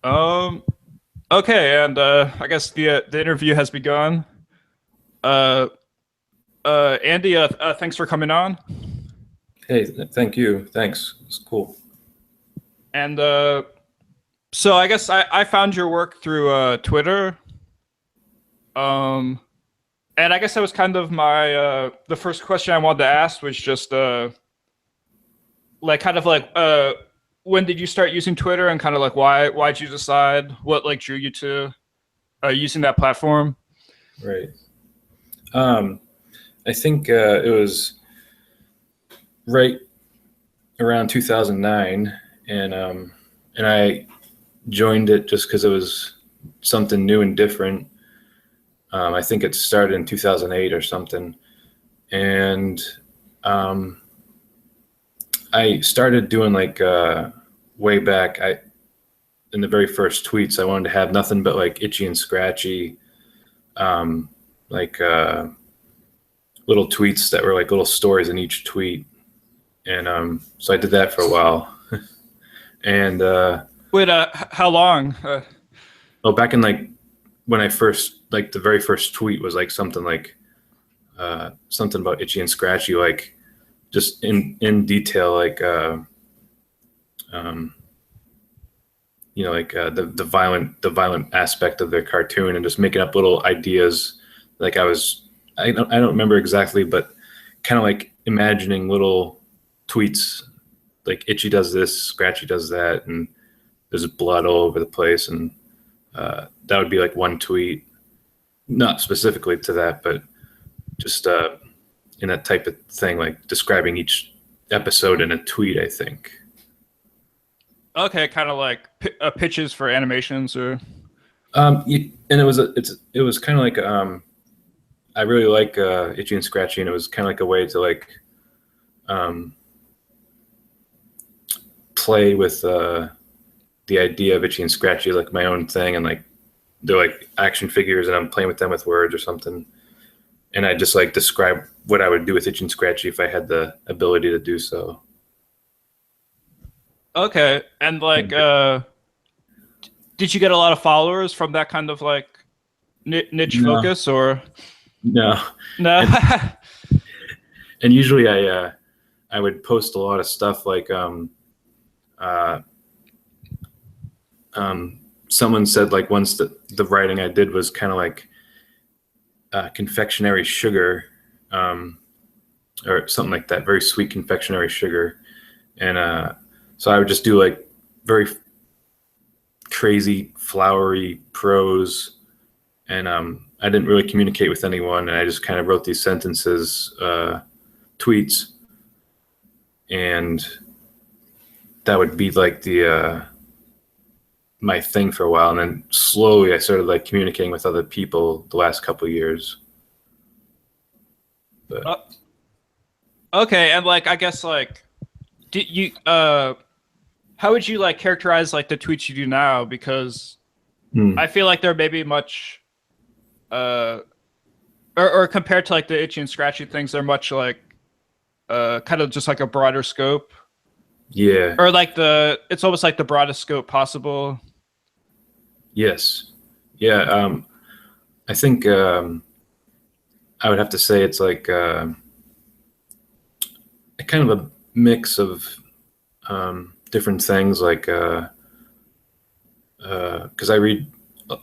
Um. Okay, and I guess the interview has begun. Uh. Andy. Thanks for coming on. Hey, thank you. Thanks. It's cool. And so I guess I found your work through Twitter. Um. And I guess that was kind of my the first question I wanted to ask was just like kind of like when did you start using Twitter and kind of like why'd you decide what like drew you to using that platform? Right. Um, I think it was right around 2009, and I joined it just because it was something new and different. I think it started in 2008 or something, and um, I started doing like way back. I in the very first tweets, I wanted to have nothing but like itchy and scratchy, um, like little tweets that were like little stories in each tweet, and so I did that for a while. And Wait, how long? oh, back in like when I first like the very first tweet was like something like something about itchy and scratchy, like just in detail, like um, like the violent aspect of their cartoon, and just making up little ideas. Like I don't remember exactly, but kind of like imagining little tweets like itchy does this, scratchy does that, and there's blood all over the place, and that would be like one tweet, not specifically to that, but just in that type of thing, like describing each episode in a tweet, I think. Okay, kind of like pitches for animations or. And it was kind of like I really like itchy and scratchy, and it was kind of like a way to like um, play with the idea of itchy and scratchy, like my own thing, and like they're like action figures, and I'm playing with them with words or something. And I just like describe what I would do with itchy and scratchy if I had the ability to do so. Okay, and like did you get a lot of followers from that kind of like niche No, focus or no, no? and and usually I would post a lot of stuff like uh, someone said like once that the writing I did was kind of like confectionery sugar, um, or something like that, very sweet confectionery sugar, and so I would just do like very crazy flowery prose, and I didn't really communicate with anyone, and I just kind of wrote these sentences, tweets, and that would be like the my thing for a while, and then slowly I started like communicating with other people the last couple of years. But uh, okay, and like I guess like did you how would you like characterize like the tweets you do now? Because hmm, I feel like they're maybe much uh or compared to like the itchy and scratchy things, they're much like kind of just like a broader scope. yeah, Or like the it's almost like the broadest scope possible. yes, yeah. I think I would have to say it's like a kind of a mix of different things, like because I read a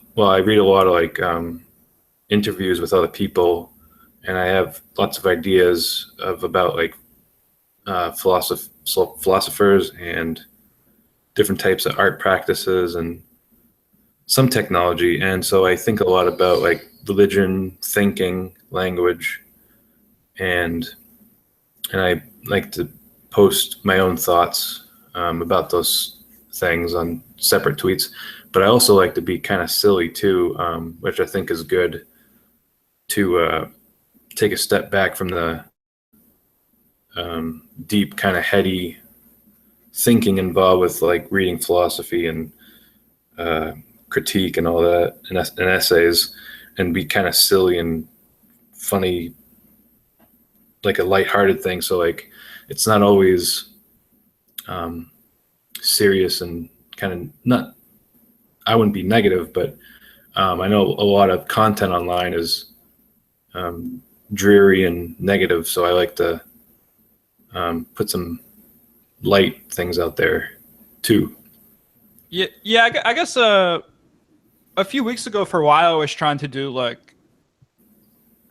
lot of like interviews with other people, and I have lots of ideas of about like philosophers and different types of art practices and some technology. And so I think a lot about like religion, thinking, language, and I like to post my own thoughts about those things on separate tweets. But I also like to be kind of silly too, which I think is good to take a step back from the deep, kind of heady thinking involved with like reading philosophy and uh, critique and all that, and essays, and be kind of silly and funny, like a lighthearted thing. So like, it's not always um, serious and kind of not. I wouldn't be negative, but I know a lot of content online is dreary and negative, so I like to put some light things out there too. Yeah, yeah. I guess a few weeks ago, for a while, I was trying to do like,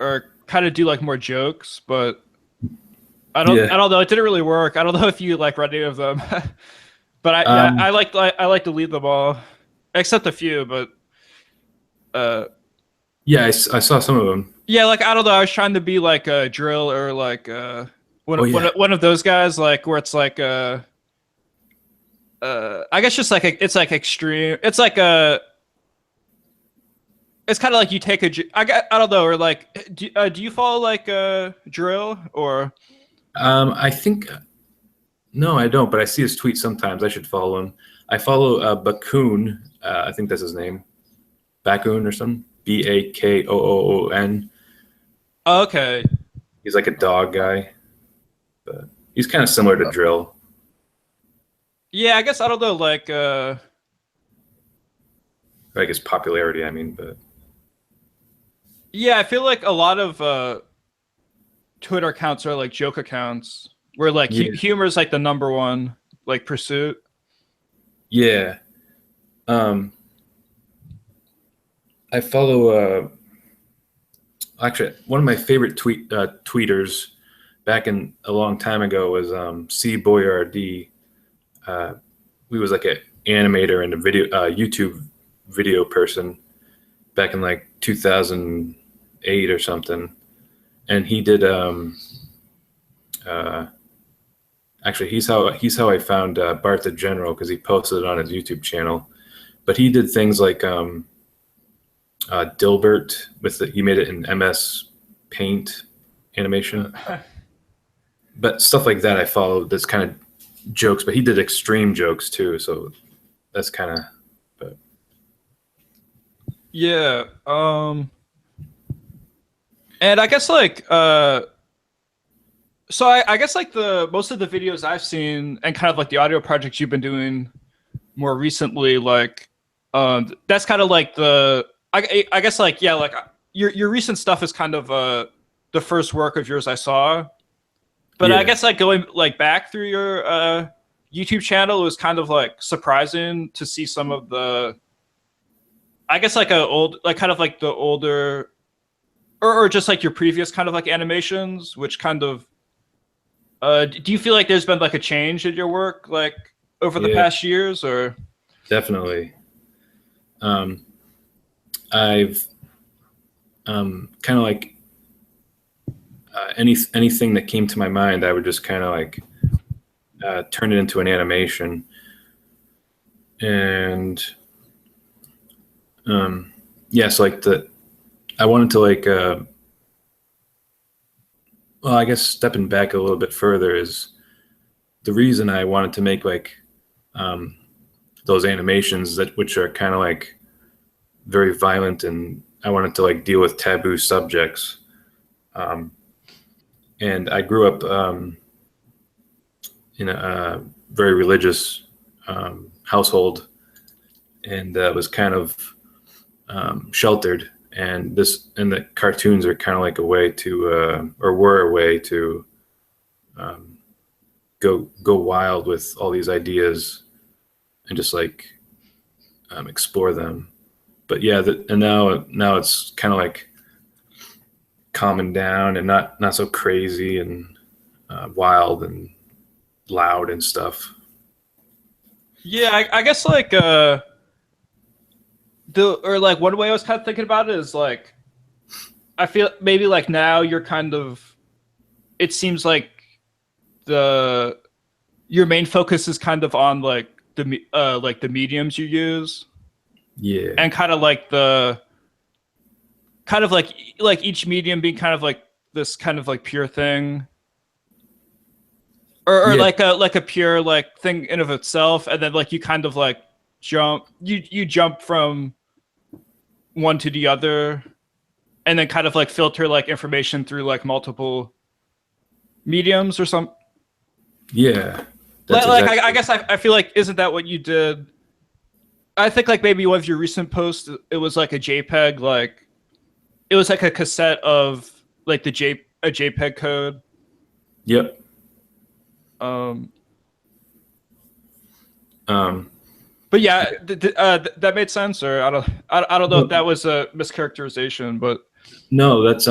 or kind of do like more jokes, but Yeah, I don't know. It didn't really work. I don't know if you like read any of them, but um, I like to lead them all, except a few. But uh, yeah, I saw some of them. yeah, like I don't know. I was trying to be like a drill or like Oh yeah, one of those guys, like where it's like I guess just like it's like extreme. It's like a it's kind of like you take I don't know, or like do you follow like drill or I think no, I don't, but I see his tweets sometimes. I should follow him. I follow Bakun. I think that's his name, Bakun or something. Bakoon. okay. He's like a dog guy, but he's kind of similar to Drill. Yeah, I guess I don't know, like Like his popularity, I mean, but yeah, I feel like a lot of Twitter accounts are like joke accounts where like yeah, humor is like the number one like pursuit. yeah. Um, I follow. Actually, one of my favorite tweeters back in a long time ago was C Boyardee. We was like an animator and a video YouTube video person back in like 2008 or something, and he did. Uh, Actually, he's how I found Bart the General because he posted it on his YouTube channel. But he did things like Dilbert he made it in MS Paint animation, but stuff like that I followed. That's kind of jokes, but he did extreme jokes too. So that's kind of. But Yeah. And I guess like so I guess like the most of the videos I've seen and kind of like the audio projects you've been doing more recently, like that's kind of like I guess like yeah, like your recent stuff is kind of the first work of yours I saw. But I yeah, guess like going like back through your YouTube channel, it was kind of like surprising to see some of the I guess like a old like kind of like the older or just like your previous kind of like animations, which kind of do you feel like there's been like a change in your work like over the yeah, past years or definitely. Um, I've kind of like anything that came to my mind, I would just kind of like turn it into an animation. And yes, like I wanted to like, well, I guess stepping back a little bit further is the reason I wanted to make like um, those animations that which are kind of like very violent, and I wanted to like deal with taboo subjects. Um, and I grew up in a very religious household, and was kind of sheltered. And the cartoons are kind of like a way to, or were a way to um, go wild with all these ideas and just like explore them. But yeah, and now it's kind of like calming down and not so crazy and wild and loud and stuff. yeah I guess like the or like one way I was kind of thinking about it is like I feel maybe like now you're kind of it seems the your main focus is kind of on like the mediums you use Yeah, and kind of like the kind of like each medium being kind of like this kind of like pure thing or yeah, like a pure like thing in of itself and then like you kind of like you jump from one to the other and then kind of like filter like information through like multiple mediums or some yeah. That's like exactly. I guess I feel like isn't that what you did I think like maybe one of your recent posts, it was like a JPEG, like it was like a cassette of like a JPEG code. Yep. Um, Um, but yeah, that made sense, or I don't know if no, that was a mischaracterization, but no, that's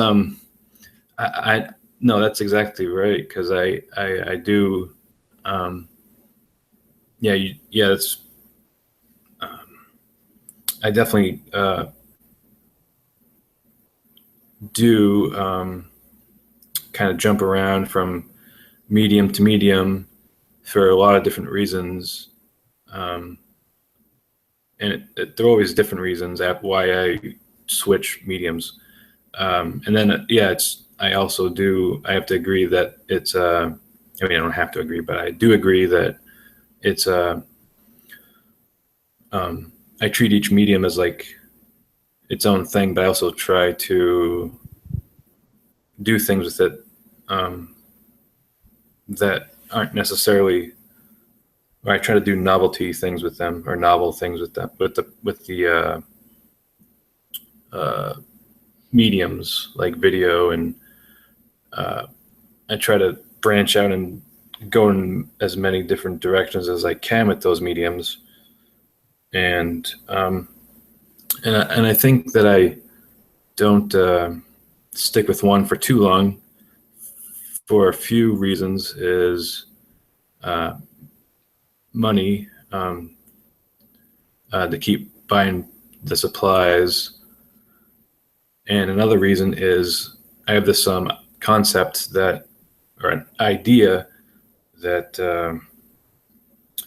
I no, that's exactly right because I do, um, yeah, yeah, that's um, I definitely do kind of jump around from medium to medium for a lot of different reasons. Um, and there are always different reasons why I switch mediums. And then, yeah, I also do, I have to agree that it's, I mean, I don't have to agree, but I do agree that it's, I treat each medium as like its own thing, but I also try to do things with it um, that aren't necessarily. Or I try to do novelty things with them, or novel things with them, with the uh, mediums like video, and I try to branch out and go in as many different directions as I can with those mediums, and and I think that I don't stick with one for too long for a few reasons. Is uh, money, to keep buying the supplies, and another reason is I have this concept that, or an idea that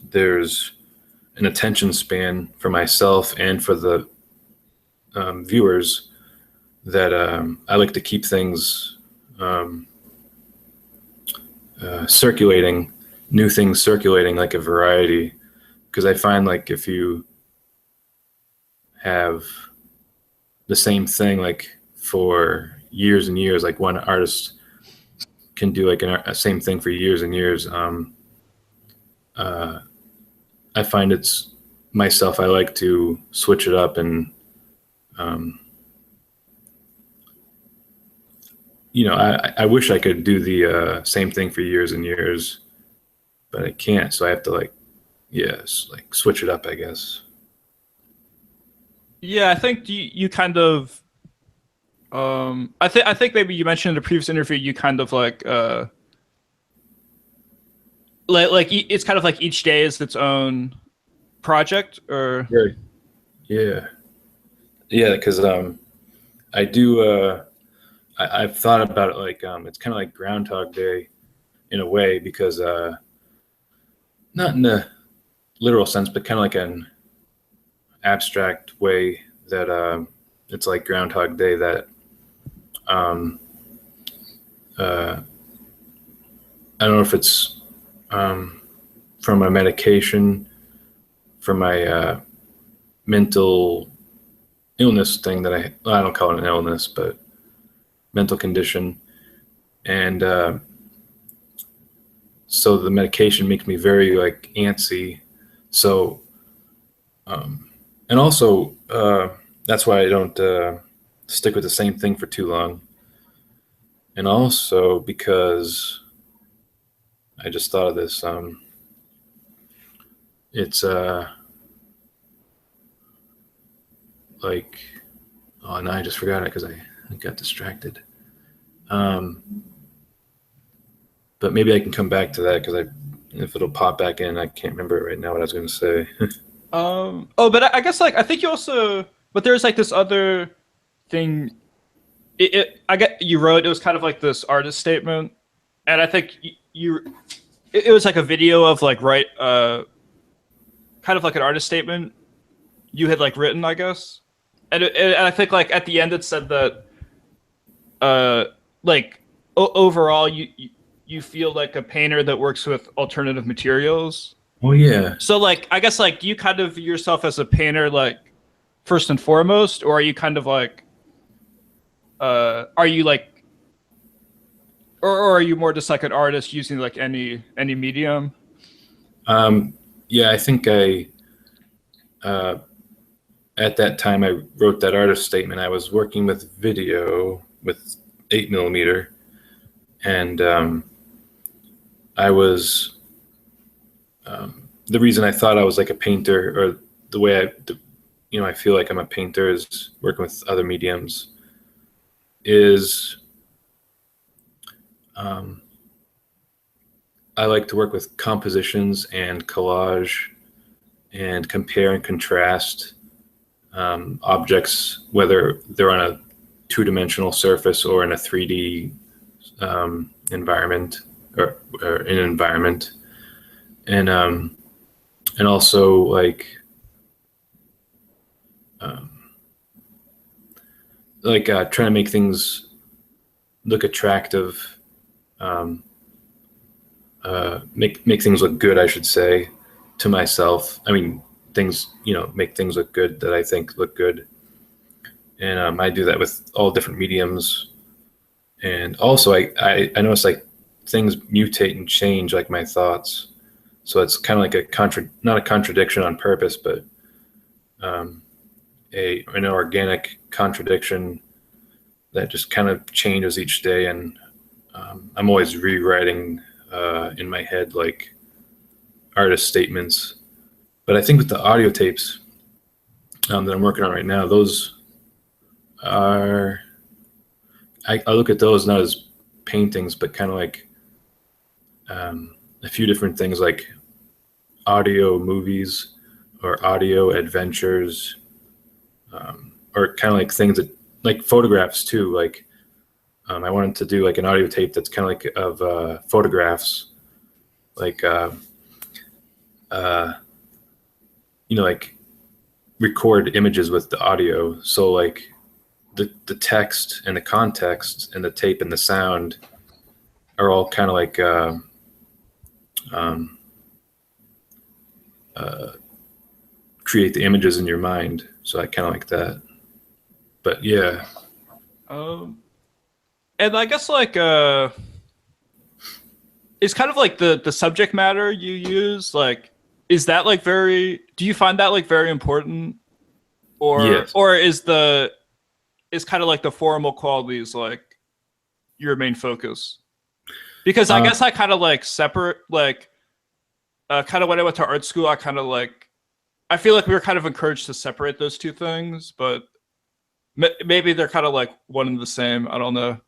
there's an attention span for myself and for the viewers, that I like to keep things circulating, new things circulating, like a variety. Because I find like if you have the same thing like for years and years, like one artist can do like a same thing for years and years. Uh, I find it's myself. I like to switch it up, and um, I wish I could do the same thing for years and years, but I can't. So I have to like, yes, like switch it up, I guess. yeah, I think you kind of I think maybe you mentioned in a previous interview you kind of it's kind of like each day is its own project, or Right. Yeah. Yeah. Because I do. I've thought about it like it's kind of like Groundhog Day in a way, because not in a literal sense, but kind of like an abstract way, that it's like Groundhog Day, that um, uh, I don't know if it's from a medication for my mental illness thing that I don't call it an illness, but mental condition. And so the medication makes me very like antsy. So, and also that's why I don't stick with the same thing for too long. And also because I just thought of this, it's like, oh no, I just forgot it because I got distracted. But maybe I can come back to that, because if it'll pop back in, I can't remember right now what I was going to say. oh, but I guess like I think you also, but there's like this other thing. I get you wrote, it was kind of like this artist statement, and I think it was like a video of like kind of like an artist statement you had like written, I guess, and I think like at the end it said that like overall you feel like a painter that works with alternative materials. Oh yeah. So like I guess like do you kind of view yourself as a painter like first and foremost, or are you kind of like are you like or are you more just like an artist using like any medium? Yeah, I think uh, at that time I wrote that artist statement, I was working with video with 8mm, and I was the reason I thought I was like a painter, or the way I feel like I'm a painter, is working with other mediums. Is I like to work with compositions and collage and compare and contrast objects, whether they're on a two-dimensional surface or in a 3D environment, or in an environment, and also like trying to make things look attractive, make things look good, I should say, to myself. I mean, things, make things look good that I think look good. And I do that with all different mediums. And also I notice like things mutate and change, like my thoughts. So it's kind of like not a contradiction on purpose, but an organic contradiction that just kind of changes each day. And I'm always rewriting in my head, like artist statements. But I think with the audio tapes that I'm working on right now, those are, I look at those not as paintings, but kind of like a few different things, like audio movies or audio adventures, or kind of like things that, like photographs too. Like I wanted to do like an audio tape that's kind of like of photographs, like like record images with the audio. So like the text and the context and the tape and the sound are all kind of like create the images in your mind. So I kind of like that. But yeah. And I guess like it's kind of like the subject matter you use, like, is that like do you find that like very important, or Yes. or is kind of like the formal qualities like your main focus? Because I guess I kind of like separate, like kind of when I went to art school, I feel like we were kind of encouraged to separate those two things, but maybe they're kind of like one and the same. I don't know.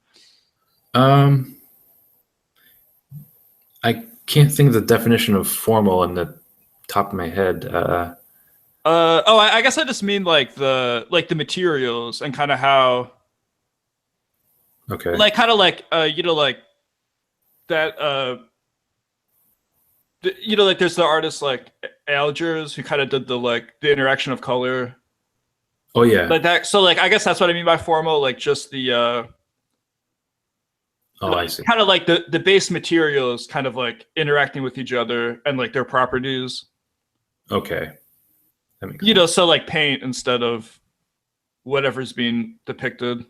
I can't think of the definition of formal in the top of my head. I guess I just mean like the materials and kind of how, Okay. like kind of like like that like there's the artist like Algiers who kind of did the interaction of color. Oh yeah. Like that. So like I guess that's what I mean by formal, like just the I see. kind of like the base materials kind of like interacting with each other and like their properties. Okay. That makes sense. So like paint instead of whatever's being depicted.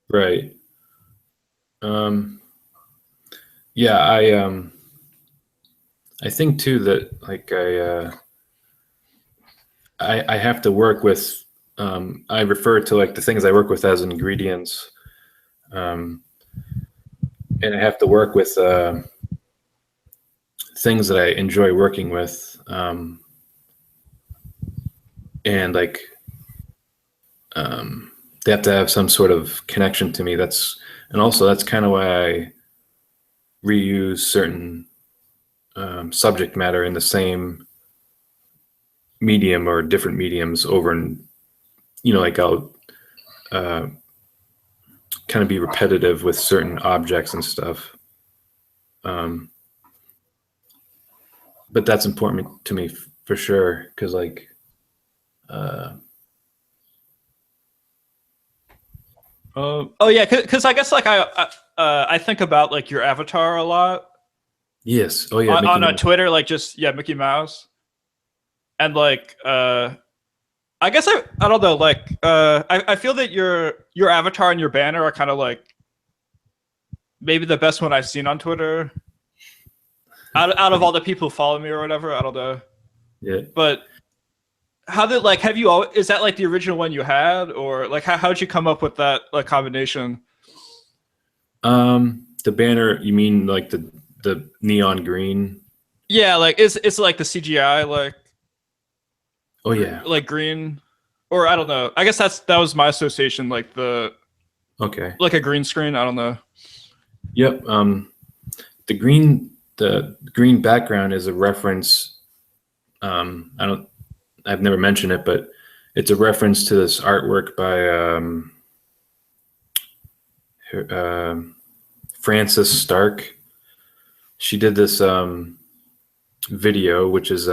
Right. Yeah, I think too that like I have to work with, I refer to like the things I work with as ingredients, and I have to work with things that I enjoy working with, and like they have to have some sort of connection to me. And also that's kind of why I reuse certain subject matter in the same medium or different mediums over, and like I'll kind of be repetitive with certain objects and stuff, but that's important to me for sure, because like oh yeah, because I guess like I think about like your avatar a lot. Yes. Oh yeah. On Twitter, like just Mickey Mouse, and like I guess I don't know, like I feel that your avatar and your banner are kind of like maybe the best one I've seen on Twitter out of all the people who follow me or whatever. I don't know. Yeah. But how did like have you all is that like the original one you had, or like how'd you come up with that like combination? The banner, you mean like the neon green? Yeah, like it's like the CGI Oh yeah. like green, or I don't know. I guess that was my association, like the Okay. like a green screen. I don't know. Yep. The green background is a reference. I don't. I've never mentioned it, but it's a reference to this artwork by her, Frances Stark. She did this video, which is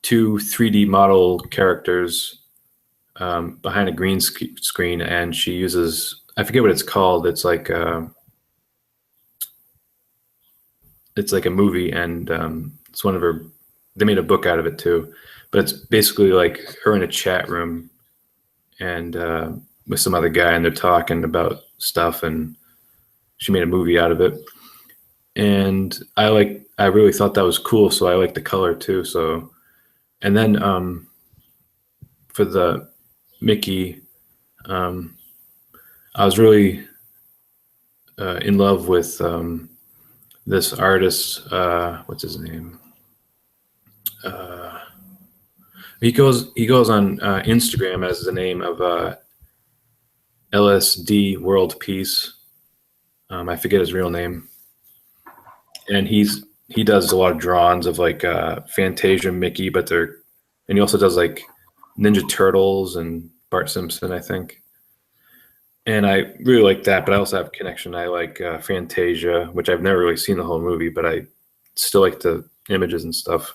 two 3D model characters behind a green screen, and she uses, I forget what it's called. It's like a movie, and it's one of her. They made a book out of it too, but it's basically like her in a chat room and with some other guy, and they're talking about stuff, and she made a movie out of it. And I really thought that was cool, so I like the color too. So, and then for the Mickey, um, I was really in love with this artist. What's his name? Uh, he goes on Instagram as the name of LSD World Peace. I forget his real name, and he does a lot of drawings of like Fantasia Mickey, and he also does like Ninja Turtles and Bart Simpson, I think. And I really like that, but I also have a connection. I like Fantasia, which I've never really seen the whole movie, but I still like the images and stuff.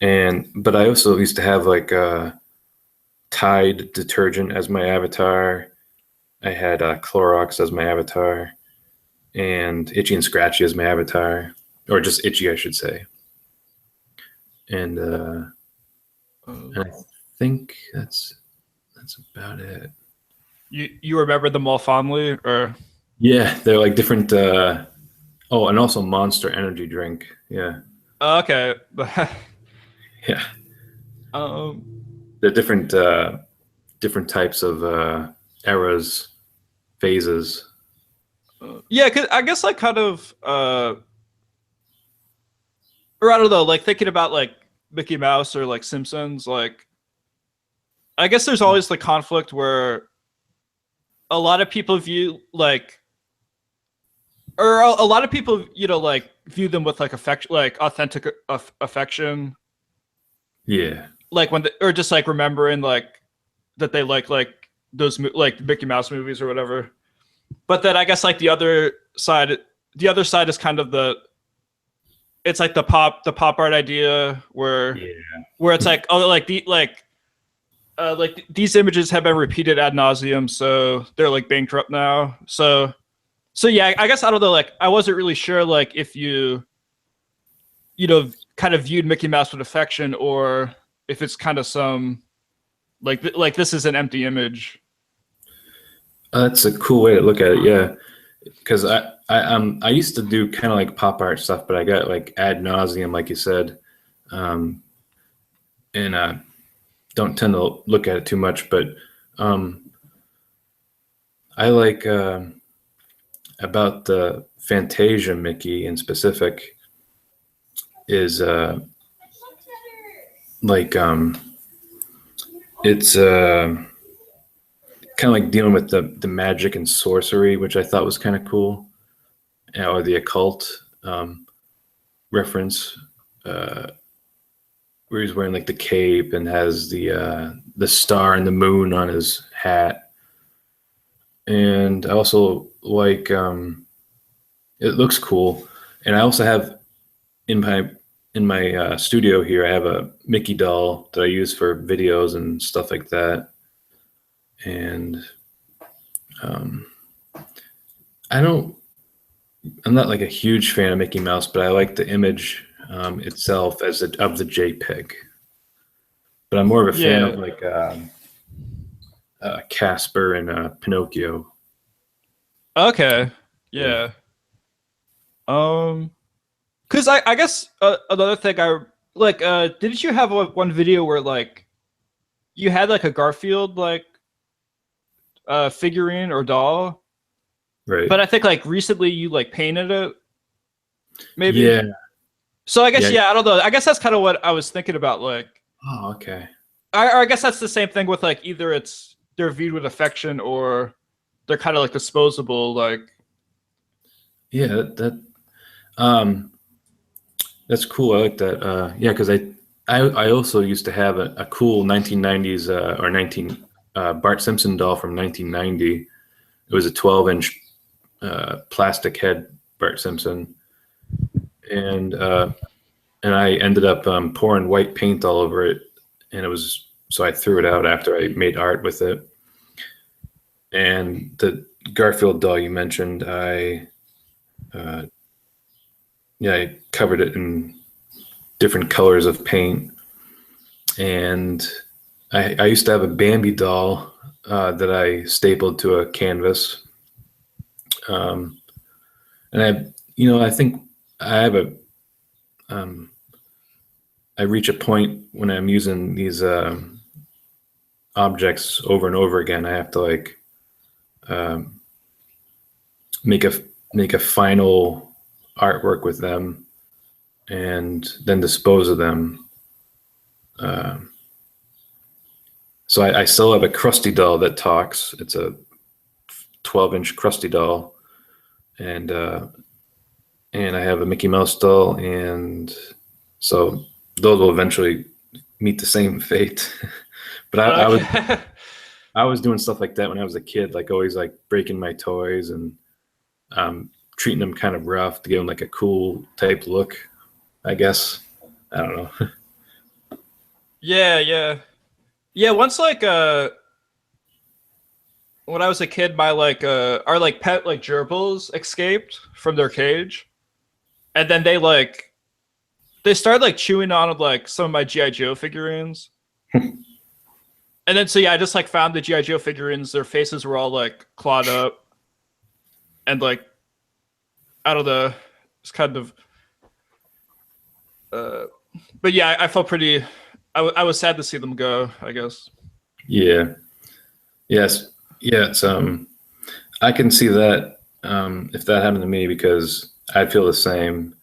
But I also used to have like Tide detergent as my avatar. I had Clorox as my avatar, and Itchy and Scratchy as my avatar, or just Itchy, I should say. And and I think that's about it. You remember them all fondly, or Yeah, they're like different. Oh, and also Monster Energy drink. Yeah, okay. yeah. um, They're different types of eras, phases. yeah, 'cause I guess like kind of or I don't know, like thinking about like Mickey Mouse or like Simpsons, like I guess there's always the conflict where a lot of people view like or a lot of people like view them with like affection, like authentic affection, Yeah, like when or just like remembering like that they like those like Mickey Mouse movies or whatever. But then I guess like the other side is kind of it's like the pop art idea yeah. where it's like, oh, like these images have been repeated ad nauseum, so they're like bankrupt now. So yeah, I guess I don't know. Like I wasn't really sure like if kind of viewed Mickey Mouse with affection, or if it's kind of some like this is an empty image. That's a cool way to look at it. Yeah, because I used to do kind of like pop art stuff, but I got like ad nauseum, like you said, um, and don't tend to look at it too much. But I like about the Fantasia Mickey in specific is like it's kind of like dealing with the magic and sorcery, which I thought was kind of cool, or the occult reference, where he's wearing like the cape and has the star and the moon on his hat. And I also like it looks cool, and I also have in my studio here, I have a Mickey doll that I use for videos and stuff like that. And um, I don't, I'm not like a huge fan of Mickey Mouse, but I like the image itself of the JPEG. But I'm more of a fan Yeah. of like Casper and Pinocchio. Okay. Yeah. Yeah. Because I guess another thing I like didn't you have one video where like you had like a Garfield like figurine or doll, Right. but I think like recently you like painted it, maybe. Yeah. So I guess Yeah. yeah, I don't know. I guess that's kind of what I was thinking about. Like, Oh, okay. I guess that's the same thing with like either it's they're viewed with affection or they're kind of like disposable. Like, Yeah, um that's cool. I like that. Yeah, because I also used to have a cool 1990s or 19 Bart Simpson doll from 1990. It was a 12-inch plastic head Bart Simpson, and I ended up pouring white paint all over it, and it was so I threw it out after I made art with it. And the Garfield doll you mentioned, uh, yeah, I covered it in different colors of paint, and I used to have a Bambi doll that I stapled to a canvas, um, and I think I have a I reach a point when I'm using these objects over and over again. I have to like um, make a final artwork with them, and then dispose of them. Um, so I still have a Krusty doll that talks. It's a 12-inch Krusty doll, and I have a Mickey Mouse doll, and so those will eventually meet the same fate. But okay. I was doing stuff like that when I was a kid, like always like breaking my toys and treating them kind of rough to give them like a cool type look, I guess. I don't know. Yeah, yeah, yeah. Once like when I was a kid, my like our like pet like gerbils escaped from their cage, and then they started like chewing on like some of my GI Joe figurines. And then so yeah, I just like found the GI Joe figurines. Their faces were all like clawed up, and like I don't know, it's kind of. Uh, but yeah, I felt pretty. I was sad to see them go. I guess. Yeah. Yes. Yeah. It's I can see that if that happened to me because I'd feel the same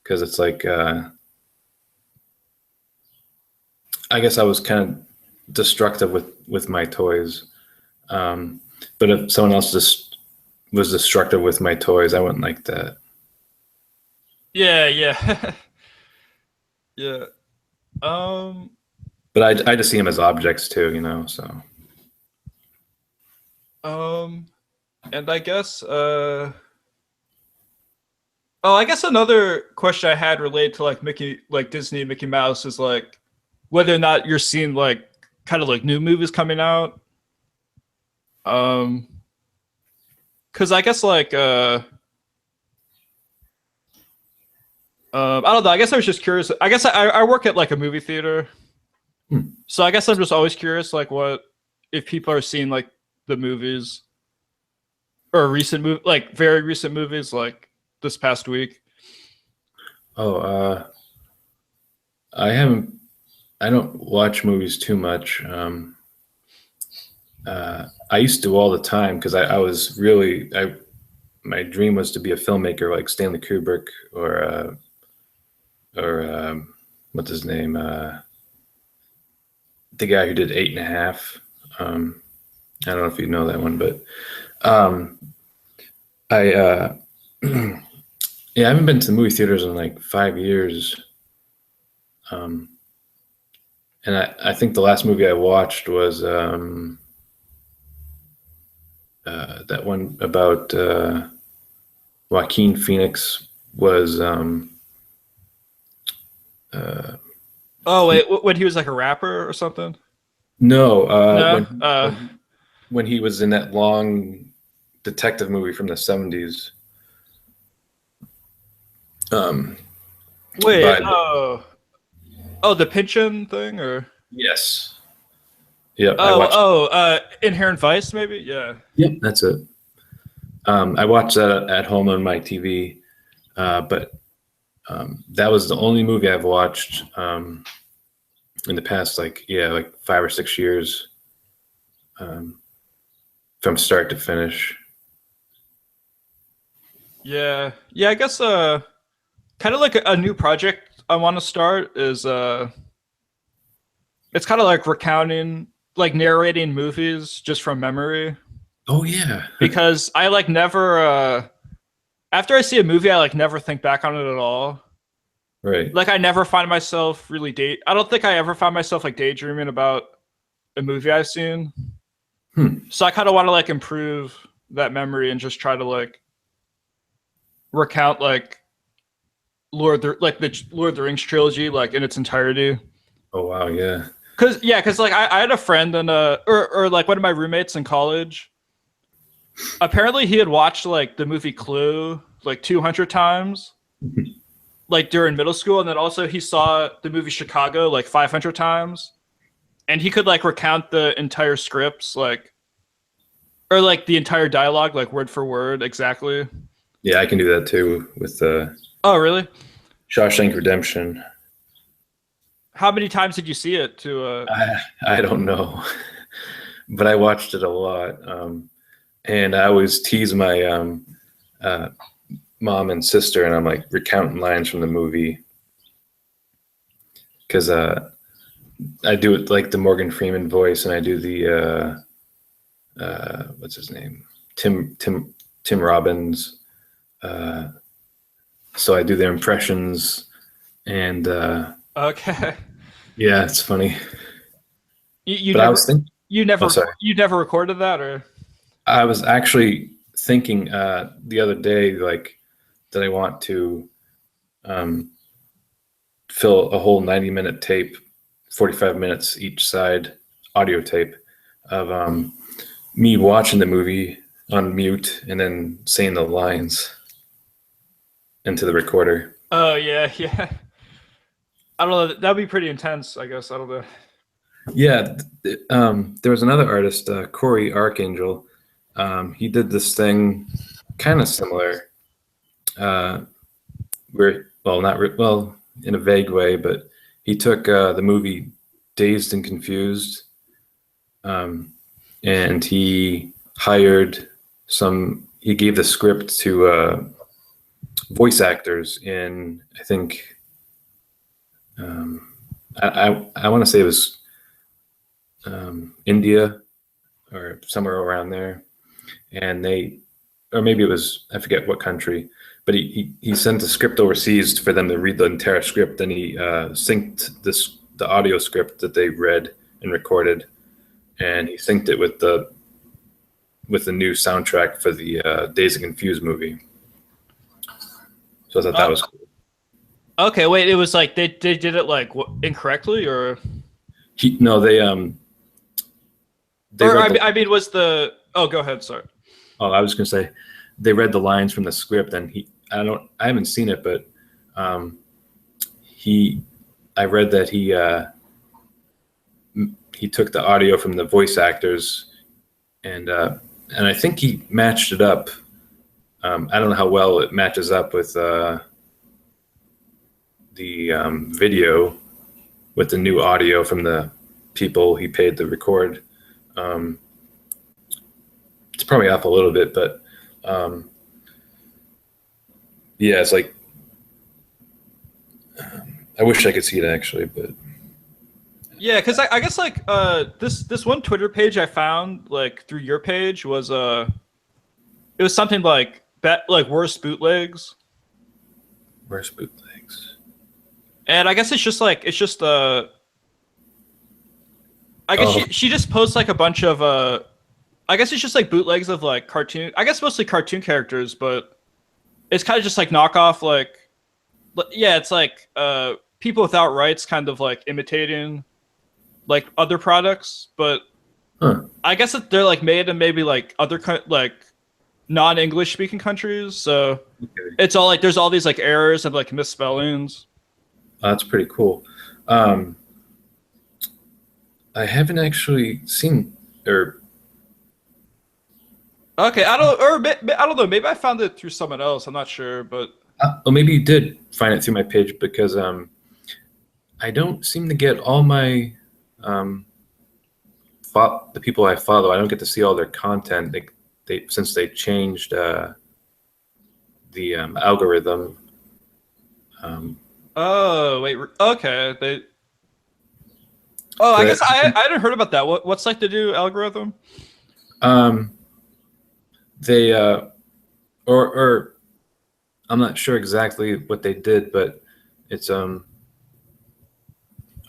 because it's like I guess I was kind of destructive with my toys. But if someone else just was destructive with my toys, I wouldn't like that. Yeah, yeah, yeah. Um, But I just see them as objects too, So um, and I guess oh, I guess another question I had related to like Mickey, like Disney, Mickey Mouse is like whether or not you're seeing like kind of like new movies coming out. Um, because I guess like I don't know. I guess I was just curious. I guess I work at like a movie theater, hmm. so I guess I'm just always curious, like what if people are seeing like the movies or recent movie, like very recent movies, like this past week. Oh, I haven't. I don't watch movies too much. I used to all the time because I was really my dream was to be a filmmaker like Stanley Kubrick or what's his name, the guy who did Eight and a Half. I don't know if you know that one, but um, I yeah, I haven't been to the movie theaters in like 5 years. Um, and I think the last movie I watched was that one about Joaquin Phoenix was uh, Oh he wait, when he was like a rapper or something? no No. when he was in that long detective movie from the 70s. Um, Wait. by Oh, the Pynchon thing, or yes, yep, I oh, watched. oh, Inherent Vice, maybe. Yeah. Yep, that's it. I watched that at home on my TV, but That was the only movie I've watched in the past, like 5 or 6 years, um, from start to finish. Yeah, yeah. I guess kind of like a new project I want to start is it's kind of like recounting, like narrating movies just from memory. Oh yeah, Because I like never after I see a movie, I like never think back on it at all. right. Like I never find myself really date. I don't think I ever found myself like daydreaming about a movie I've seen. Hmm. So I kind of want to like improve that memory and just try to like recount like like the Lord of the Rings trilogy like in its entirety. Oh wow, yeah. Cause like I had a friend and or like one of my roommates in college. Apparently he had watched like the movie Clue like 200 times like during middle school, and then also he saw the movie Chicago like 500 times, and he could like recount the entire scripts like or like the entire dialogue like word for word exactly. Yeah, I can do that too with Oh, really? Shawshank Redemption. How many times did you see it? To I don't know, but I watched it a lot, and I always tease my uh, mom and sister, and I'm like recounting lines from the movie because I do it like the Morgan Freeman voice, and I do the what's his name, Tim Robbins. Uh, so I do their impressions, and okay. yeah, it's funny. You But I never was thinking, oh sorry, you never recorded that or I was actually thinking the other day like that I want to um, fill a whole 90-minute tape, 45 minutes each side, audio tape of me watching the movie on mute and then saying the lines into the recorder. oh yeah, yeah. I don't know. That'd be pretty intense, I guess. I don't know. Yeah, there was another artist, Corey Archangel. He did this thing kind of similar, uh, where, well, not well, in a vague way, but he took the movie Dazed and Confused, um, and he hired some. He gave the script to voice actors in, I think, um, I want to say it was India or somewhere around there, and they, or maybe it was, I forget what country, but he sent the script overseas for them to read the entire script, and he synced the audio script that they read and recorded, and he synced it with the new soundtrack for the Days of Confused movie. So I thought that Uh, was cool. okay, wait. It was like they did it like incorrectly, He no, they or read the. I mean, was the oh? Go ahead. Sorry. Oh, I was gonna say they read the lines from the script, and I haven't seen it, but um, he I read that he took the audio from the voice actors, and I think he matched it up. I don't know how well it matches up with the video with the new audio from the people he paid to record. Um, it's probably off a little bit, but um, yeah, it's like I wish I could see it actually, but Yeah, because I guess like this one Twitter page I found like through your page was it was something like like worst bootlegs, where's bootlegs? and I guess it's just I guess Oh, she just posts like a bunch of I guess it's just like bootlegs of like cartoon, I guess mostly cartoon characters, but it's kind of just like knockoff like yeah, it's like people without rights kind of like imitating like other products, but huh. I guess that they're like made in maybe like other like non-English speaking countries. So Okay. it's all like there's all these like errors and like misspellings. That's pretty cool. Um, I haven't actually seen or Okay, I don't or I don't know. Maybe I found it through someone else. I'm not sure, but Well, maybe you did find it through my page because I don't seem to get all my um, the people I follow. I don't get to see all their content. They since they changed the algorithm. Um, Oh wait, okay. Oh, I guess but I hadn't heard about that. What's like the new algorithm? um, they or I'm not sure exactly what they did, but it's or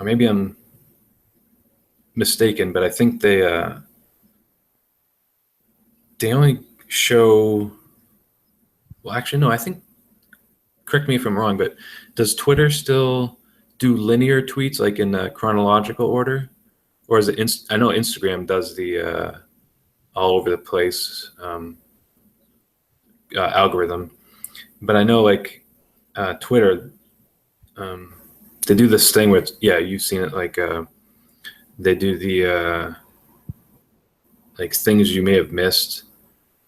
maybe I'm mistaken, but I think they only show. Well, actually, no. I think, correct me if I'm wrong, but does Twitter still do linear tweets like in chronological order, or is it? I know Instagram does the all over the place algorithm, but I know like Twitter, um, they do this thing with, yeah, you've seen it, like they do the like things you may have missed,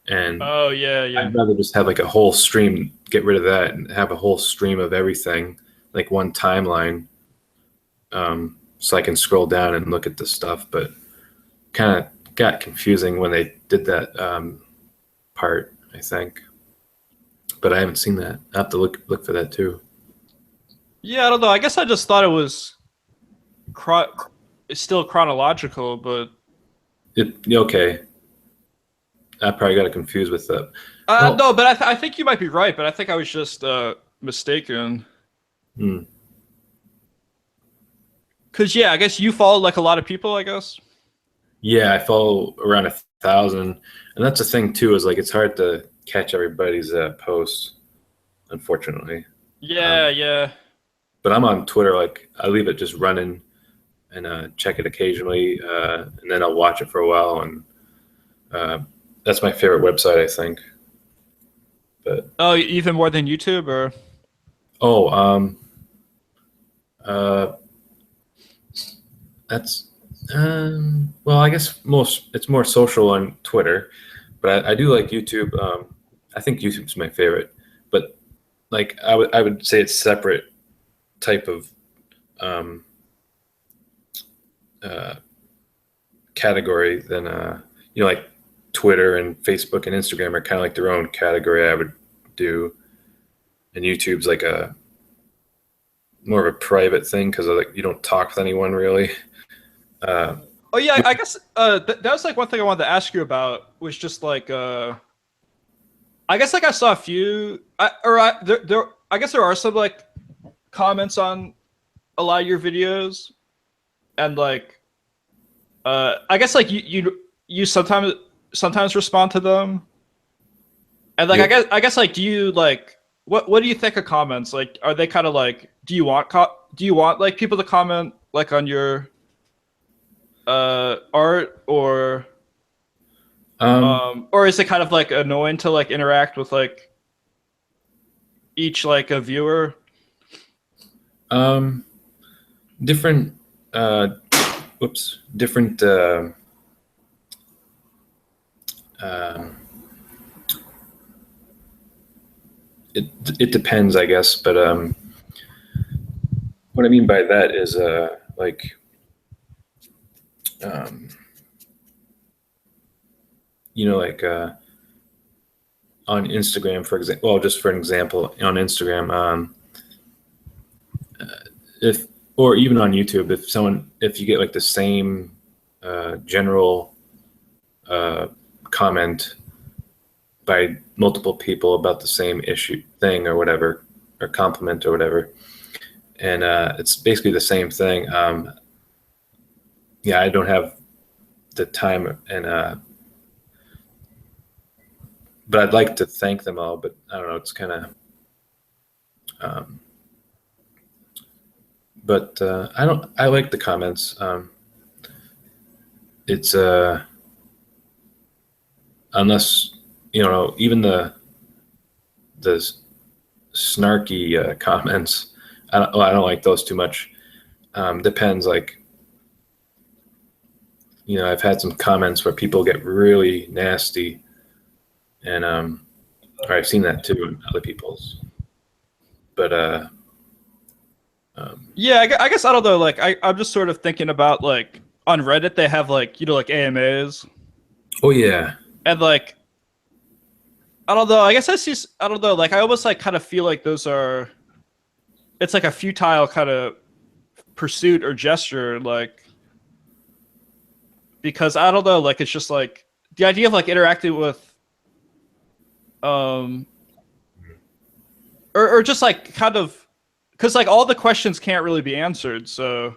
and Oh yeah, yeah. I'd rather just have like a whole stream, get rid of that, and have a whole stream of everything, like one timeline, so I can scroll down and look at the stuff. But kind of got confusing when they did that part, I think. But I haven't seen that. I have to look for that too. Yeah, I don't know. I guess I just thought it was it's still chronological, but Okay. I probably got it confused with that. Well, no, but I think you might be right. But I think I was just mistaken. hmm. Cause yeah, I guess you follow like a lot of people. I guess. Yeah, I follow around 1,000, and that's the thing too. Is like it's hard to catch everybody's posts, unfortunately. Yeah, Um, yeah. but I'm on Twitter. Like I leave it just running and check it occasionally, and then I'll watch it for a while. And uh, that's my favorite website, I think. But Oh, even more than YouTube, or oh, uh, that's well, I guess it's more social on Twitter, but I do like YouTube. I think YouTube's my favorite, but like I would say it's separate type of um, uh, category than like Twitter and Facebook and Instagram are kind of like their own category. I would do, and YouTube's like a more of a private thing because like you don't talk with anyone really. Uh, oh yeah, I guess that was like one thing I wanted to ask you about was just like I guess like I saw a few I guess there are some like comments on a lot of your videos and like I guess like you sometimes respond to them and like yep. I guess like do you like what do you think of comments like are they kind of like do you want like people to comment like on your art or is it kind of like annoying to like interact with like each like a viewer? Um, different, different. Um, it depends, I guess. But what I mean by that is like um, like on Instagram, for example. Well, just for an example, on Instagram, if or even on YouTube, if you get like the same general comment by multiple people about the same issue thing or whatever, or compliment or whatever, and it's basically the same thing. Yeah, I don't have the time, and but I'd like to thank them all, but I don't know. It's kind of um, but I don't. I like the comments. It's unless even the snarky comments. I don't like those too much. Depends. Like I've had some comments where people get really nasty, and or I've seen that too in other people's. but Yeah, I guess I don't know. Like, I'm just sort of thinking about like on Reddit they have like like AMAs oh yeah, and like I don't know. I guess I don't know. Like, I almost like kind of feel like those are it's like a futile kind of pursuit or gesture, like because I don't know. Like, it's just like the idea of like interacting with um or just like kind of because like all the questions can't really be answered, so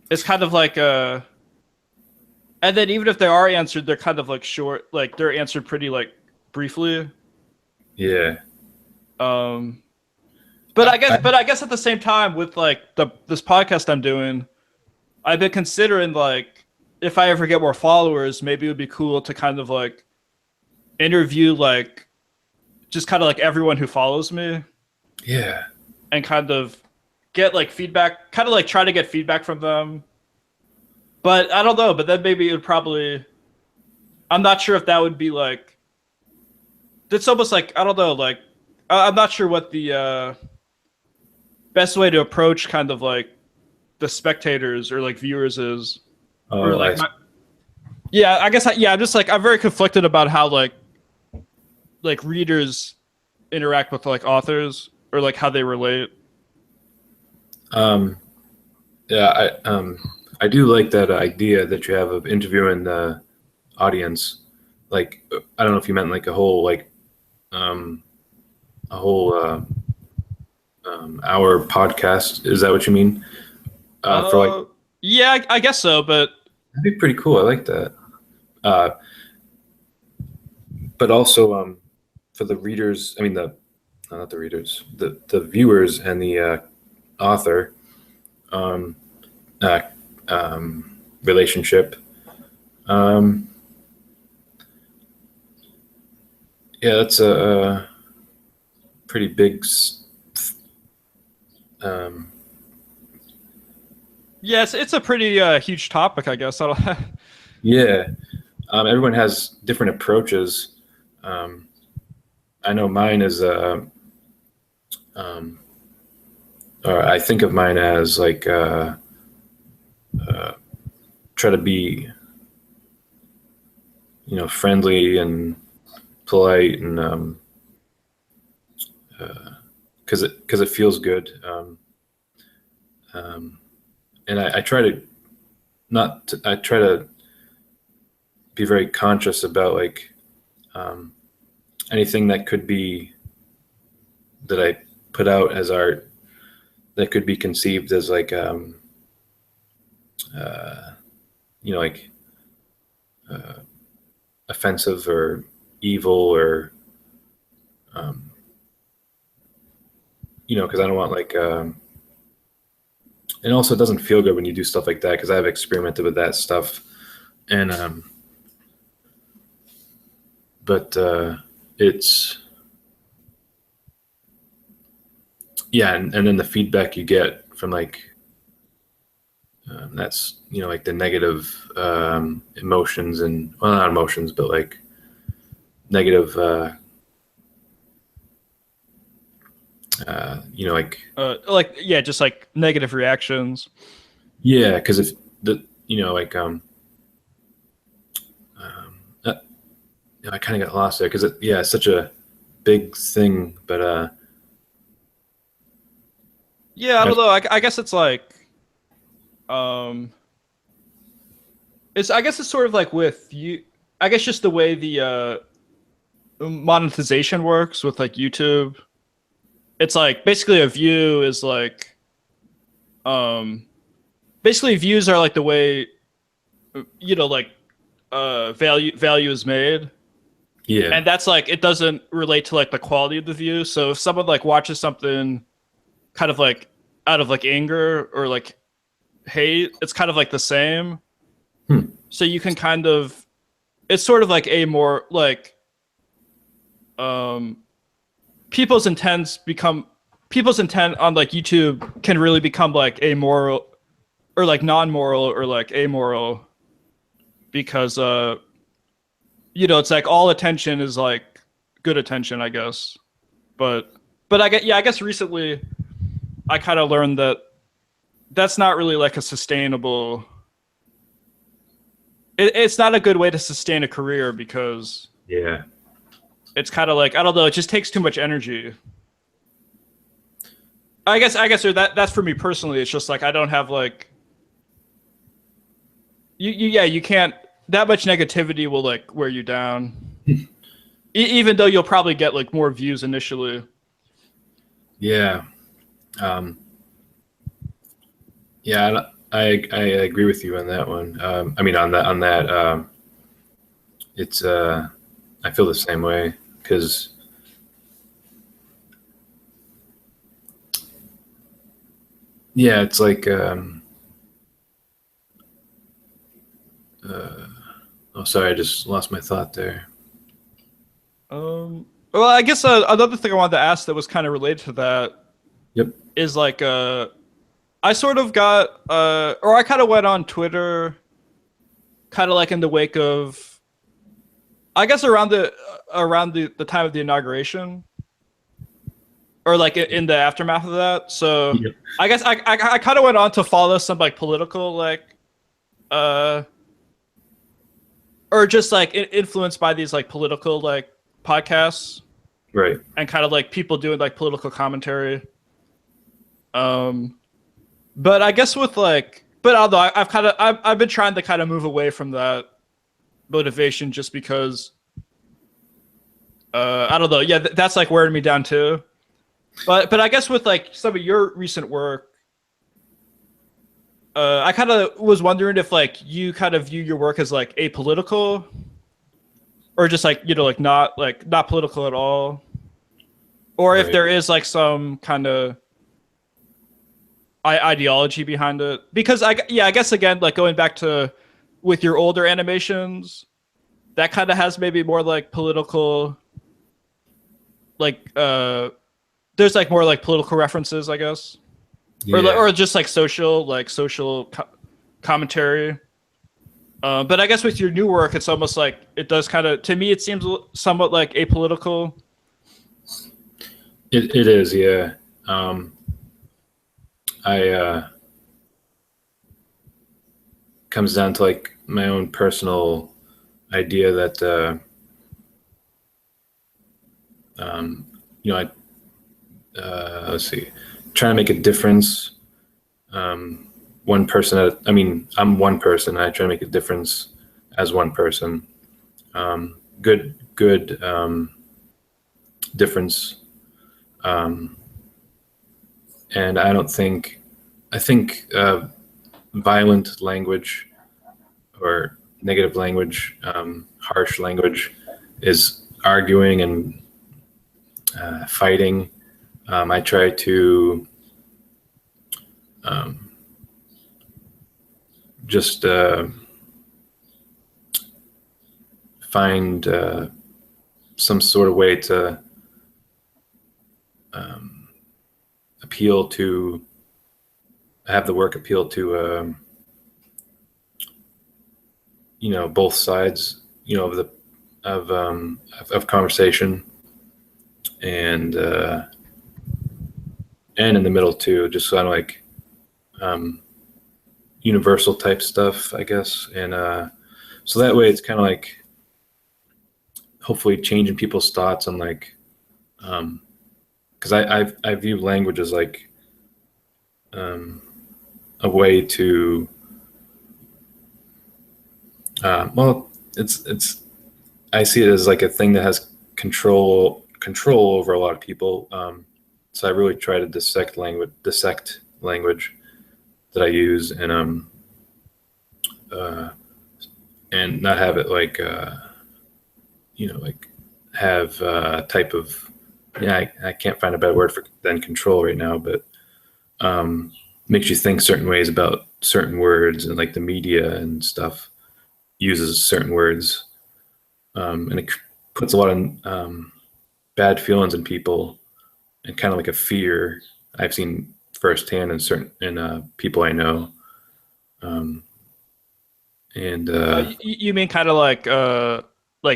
it's kind of like and then even if they are answered, they're kind of like short, like they're answered pretty like briefly. yeah. Um, but I guess at the same time, with like this podcast I'm doing, I've been considering like if I ever get more followers, maybe it would be cool to kind of like interview like just kind of like everyone who follows me Yeah. and kind of get like feedback, kind of like try to get feedback from them. But I don't know. But then maybe it would probably. I'm not sure if that would be like. It's almost like I don't know. Like I'm not sure what the best way to approach kind of like the spectators or like viewers is, or Oh, like yeah. I guess yeah. I'm just like I'm very conflicted about how like readers interact with like authors or like how they relate. um, yeah. I do like that idea that you have of interviewing the audience. Like, I don't know if you meant like um, a whole hour podcast. Is that what you mean? For like, Yeah, I guess so. But that'd be pretty cool. I like that. Uh, but also, for the readers, I mean not the readers, the viewers and the author um, uh, relationship. Um, yeah, that's a pretty big. Um, yeah, it's a pretty huge topic, I guess. I don't. yeah, everyone has different approaches. Um, I know mine is, um, or I think of mine as like uh, try to be, friendly and polite, and because it feels good. Um, and I try to not. I try to be very conscious about like um, anything that could be that I put out as art that could be conceived as like uh, like offensive or evil or because I don't want like and also it doesn't feel good when you do stuff like that because I've experimented with that stuff and but it's yeah, and then the feedback you get from like that's like the negative emotions and well not emotions but like negative Like yeah, just like negative reactions. yeah, because if the like uh, I kind of got lost there because yeah, it's such a big thing but Yeah, I don't know. I guess it's like, um, I guess it's sort of like with you. I guess just the way the monetization works with like YouTube. It's like basically a view is like, um, basically views are like the way, like value is made, yeah. and that's like it doesn't relate to like the quality of the view. So if someone like watches something kind of like out of like anger or like hate, it's kind of like the same. So you can kind of, it's sort of like a more like, um, people's intent on like YouTube can really become like amoral or like non-moral or like amoral because it's like all attention is like good attention, I guess. But but I guess recently I kind of learned that that's not really like a sustainable. It's not a good way to sustain a career because Yeah. it's kind of like, I don't know, it just takes too much energy. I guess that's for me personally. It's just like I don't have like you can't, that much negativity will like wear you down. Even though you'll probably get like more views initially. Yeah. Um, yeah, I agree with you on that one. I mean, on that, it's I feel the same way because yeah, it's like oh, sorry, I just lost my thought there. Well, I guess another thing I wanted to ask that was kind of related to that Yep. is like I sort of got or I kind of went on Twitter kind of like in the wake of, I guess around the time of the inauguration or like in the aftermath of that. So Yep. I guess I kind of went on to follow some like political like uh or just like influenced by these like political like podcasts Right. and kind of like people doing like political commentary. Um, but I guess with like, but although I've been trying to kind of move away from that motivation just because I don't know. Yeah, that's like wearing me down too. But I guess with like some of your recent work, I kind of was wondering if like you kind of view your work as like apolitical or just like, you know, like not political at all, or if Right. there is like some kind of ideology behind it. Because I guess again, like going back to with your older animations, that kind of has maybe more like political, like there's like more like political references, I guess, Yeah. or just like social commentary. But I guess with your new work, it's almost like it does kind of, to me, it seems somewhat like apolitical. It is. Yeah. I comes down to like my own personal idea that you know, let's see, trying to make a difference. One person I mean, I'm one person. I try to make a difference as one person. Good difference. And I think violent language or negative language, harsh language is arguing and fighting. I try to just find some sort of way to appeal to have the work appeal to you know, both sides, you know, of the of conversation, and in the middle too, just kind of like universal type stuff, I guess. And so that way it's kind of like hopefully changing people's thoughts on like because I view language as like a way to well, it's I see it as like a thing that has control over a lot of people. So I really try to dissect language that I use, and not have it like you know, like have a type of, yeah, I can't find a better word for than control right now, but makes you think certain ways about certain words, and like the media and stuff uses certain words, and it puts a lot of bad feelings in people, and kind of like a fear I've seen firsthand in people I know, and You mean kind of like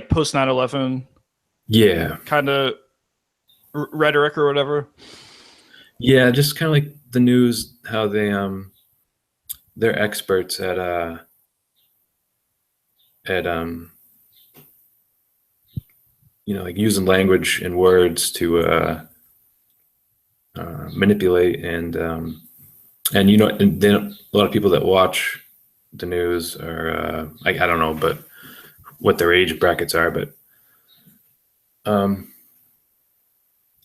post 9/11 yeah, kind of, rhetoric or whatever. Yeah, just kind of like the news, how they're experts at like using language and words to manipulate and and then a lot of people that watch the news are I don't know, but what their age brackets are, but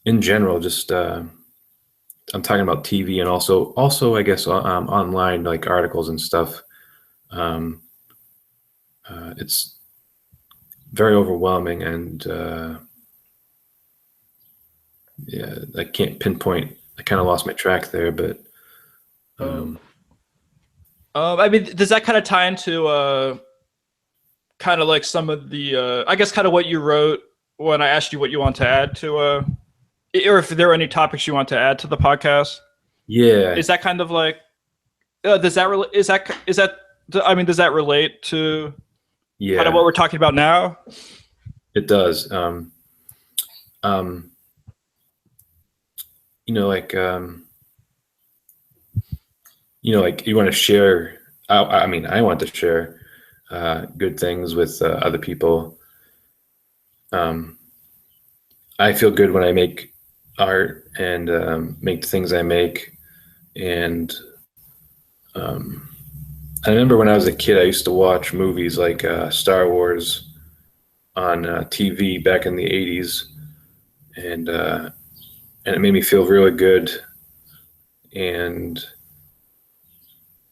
in general, just I'm talking about TV and also I guess online, like articles and stuff. It's very overwhelming, and yeah, I can't pinpoint. I kind of lost my track there, but I mean, does that kind of tie into kind of like some of the I guess kind of what you wrote when I asked you what you want to add to or if there are any topics you want to add to the podcast? yeah, Is that kind of like does that is that I mean, does that relate to kind of what yeah, we're talking about now? it does. Like like you want to share. I mean, I want to share good things with other people. I feel good when I make art and make the things I make. And I remember when I was a kid, I used to watch movies like Star Wars on TV back in the '80s, and it made me feel really good. And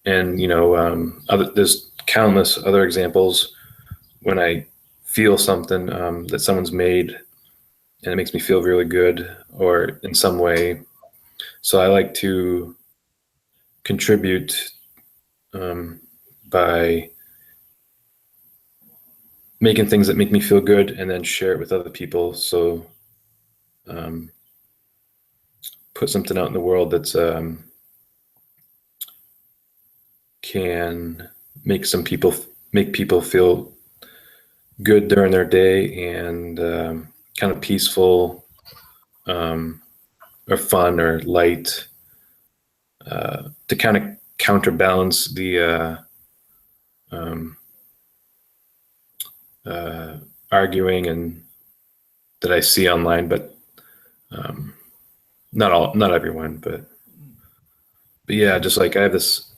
there's countless other examples when I feel something that someone's made, and it makes me feel really good, or in some way. So I like to contribute by making things that make me feel good, and then share it with other people. So put something out in the world that's can make people feel good during their day, and kind of peaceful, or fun or light, to kind of counterbalance the arguing and that I see online, but not everyone, but yeah, just like I have this,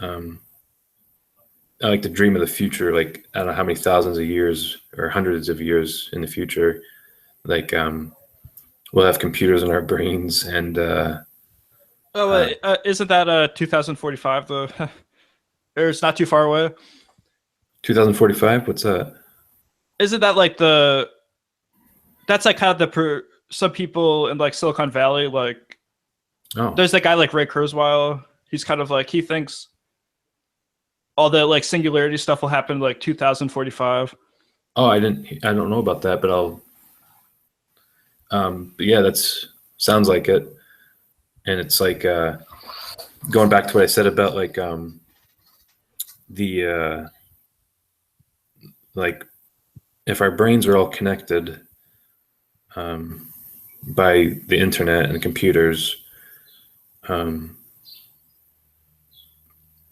I like to dream of the future, like I don't know how many thousands of years or hundreds of years in the future, like we'll have computers in our brains, and Isn't that 2045 though? Or it's not too far away. 2045. What's that? Isn't that like that's like kind of some people in like Silicon Valley, like Oh, there's that guy like Ray Kurzweil. He's kind of like he thinks all the like singularity stuff will happen like 2045. oh, I don't know about that, but I'll. But yeah, that's sounds like it, and it's like going back to what I said about like the like if our brains are all connected by the internet and computers,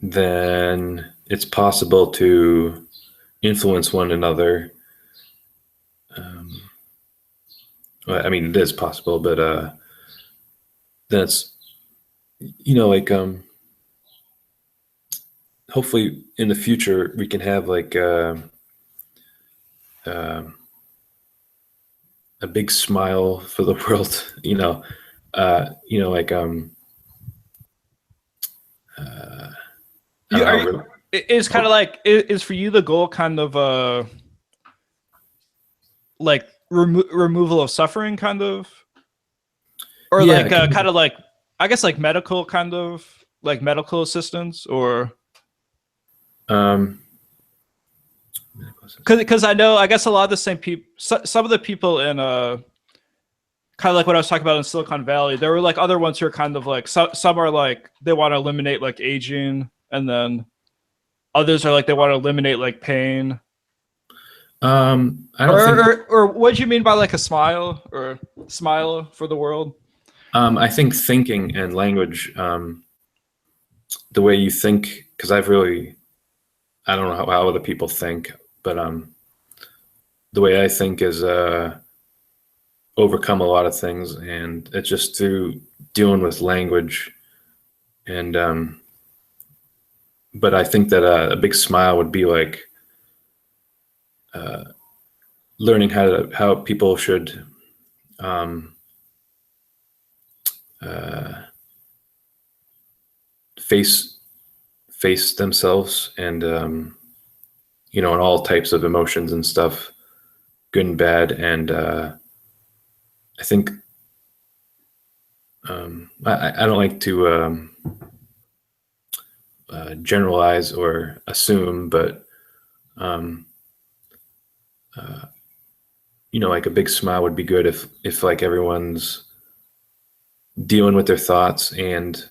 then it's possible to influence one another. Well, I mean, it is possible, but then it's like hopefully in the future we can have like a big smile for the world, like I don't know, It's kind of like is for you the goal kind of like removal of suffering kind of, or yeah, like kind of like I guess like medical kind of like medical assistance, or um because I know I guess a lot of the same people, some of the people in kind of like what I was talking about in Silicon Valley, there were like other ones who are kind of like some are like they want to eliminate like aging, and then others are like they want to eliminate like pain. I don't think. Or what do you mean by like a smile or smile for the world? I think thinking and language, the way you think, because I don't know how other people think, but the way I think is overcome a lot of things, and it's just through dealing with language. And but I think that a big smile would be like learning how people should um, uh, face themselves, and in all types of emotions and stuff, good and bad. And I think I don't like to generalize or assume, but um, like a big smile would be good if like everyone's dealing with their thoughts, and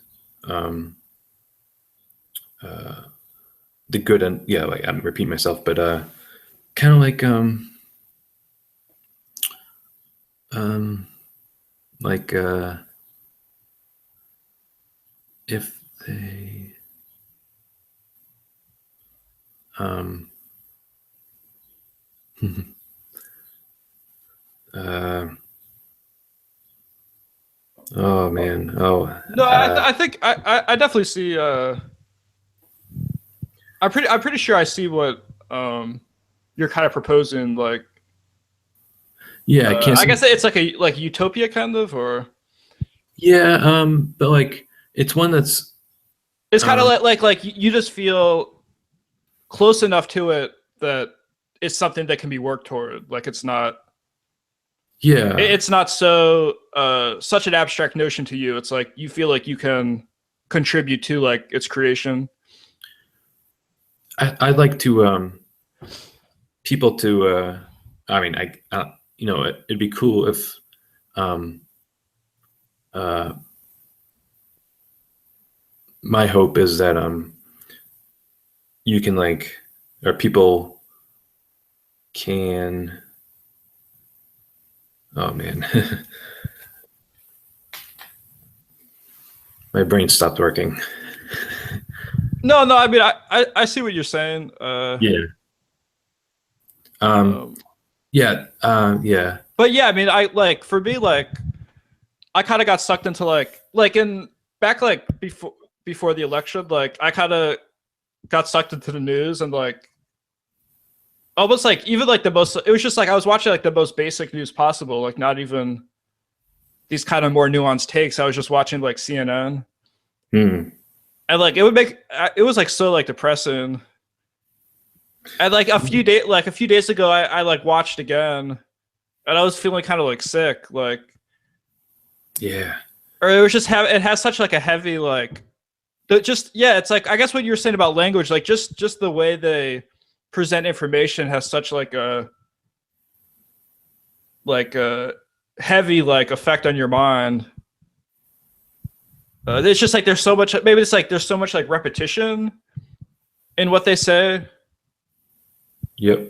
the good, and yeah, like I'm repeating myself, but kind of like if they uh, oh man, No, I think I definitely see. I'm pretty sure I see what you're kind of proposing. Like, yeah, I can't I say. guess it's like a like utopia kind of, or Yeah, but like it's one that's it's kind of um, like you just feel close enough to it that it's something that can be worked toward. Like it's not yeah. it's not so such an abstract notion to you. It's like you feel like you can contribute to like its creation. I'd like to people to I mean it'd be cool if um, uh, my hope is that you can like, or people can, oh man, my brain stopped working. No. I mean, I see what you're saying. Yeah. Um, yeah. Yeah. But yeah, I mean, I like for me, like I kind of got sucked into like in back like before the election, like I kind of got sucked into the news and like almost like even like the most. It was just like I was watching like the most basic news possible, like not even these kind of more nuanced takes. I was just watching like CNN, Hmm. and like it was like so like depressing. And like a few days ago, I like watched again, and I was feeling kind of like sick, like Yeah. or it was just it has such like a heavy like just yeah, it's like I guess what you were saying about language, like just the way they present information has such like a heavy like effect on your mind. It's just like there's so much maybe it's like there's so much like repetition in what they say Yep.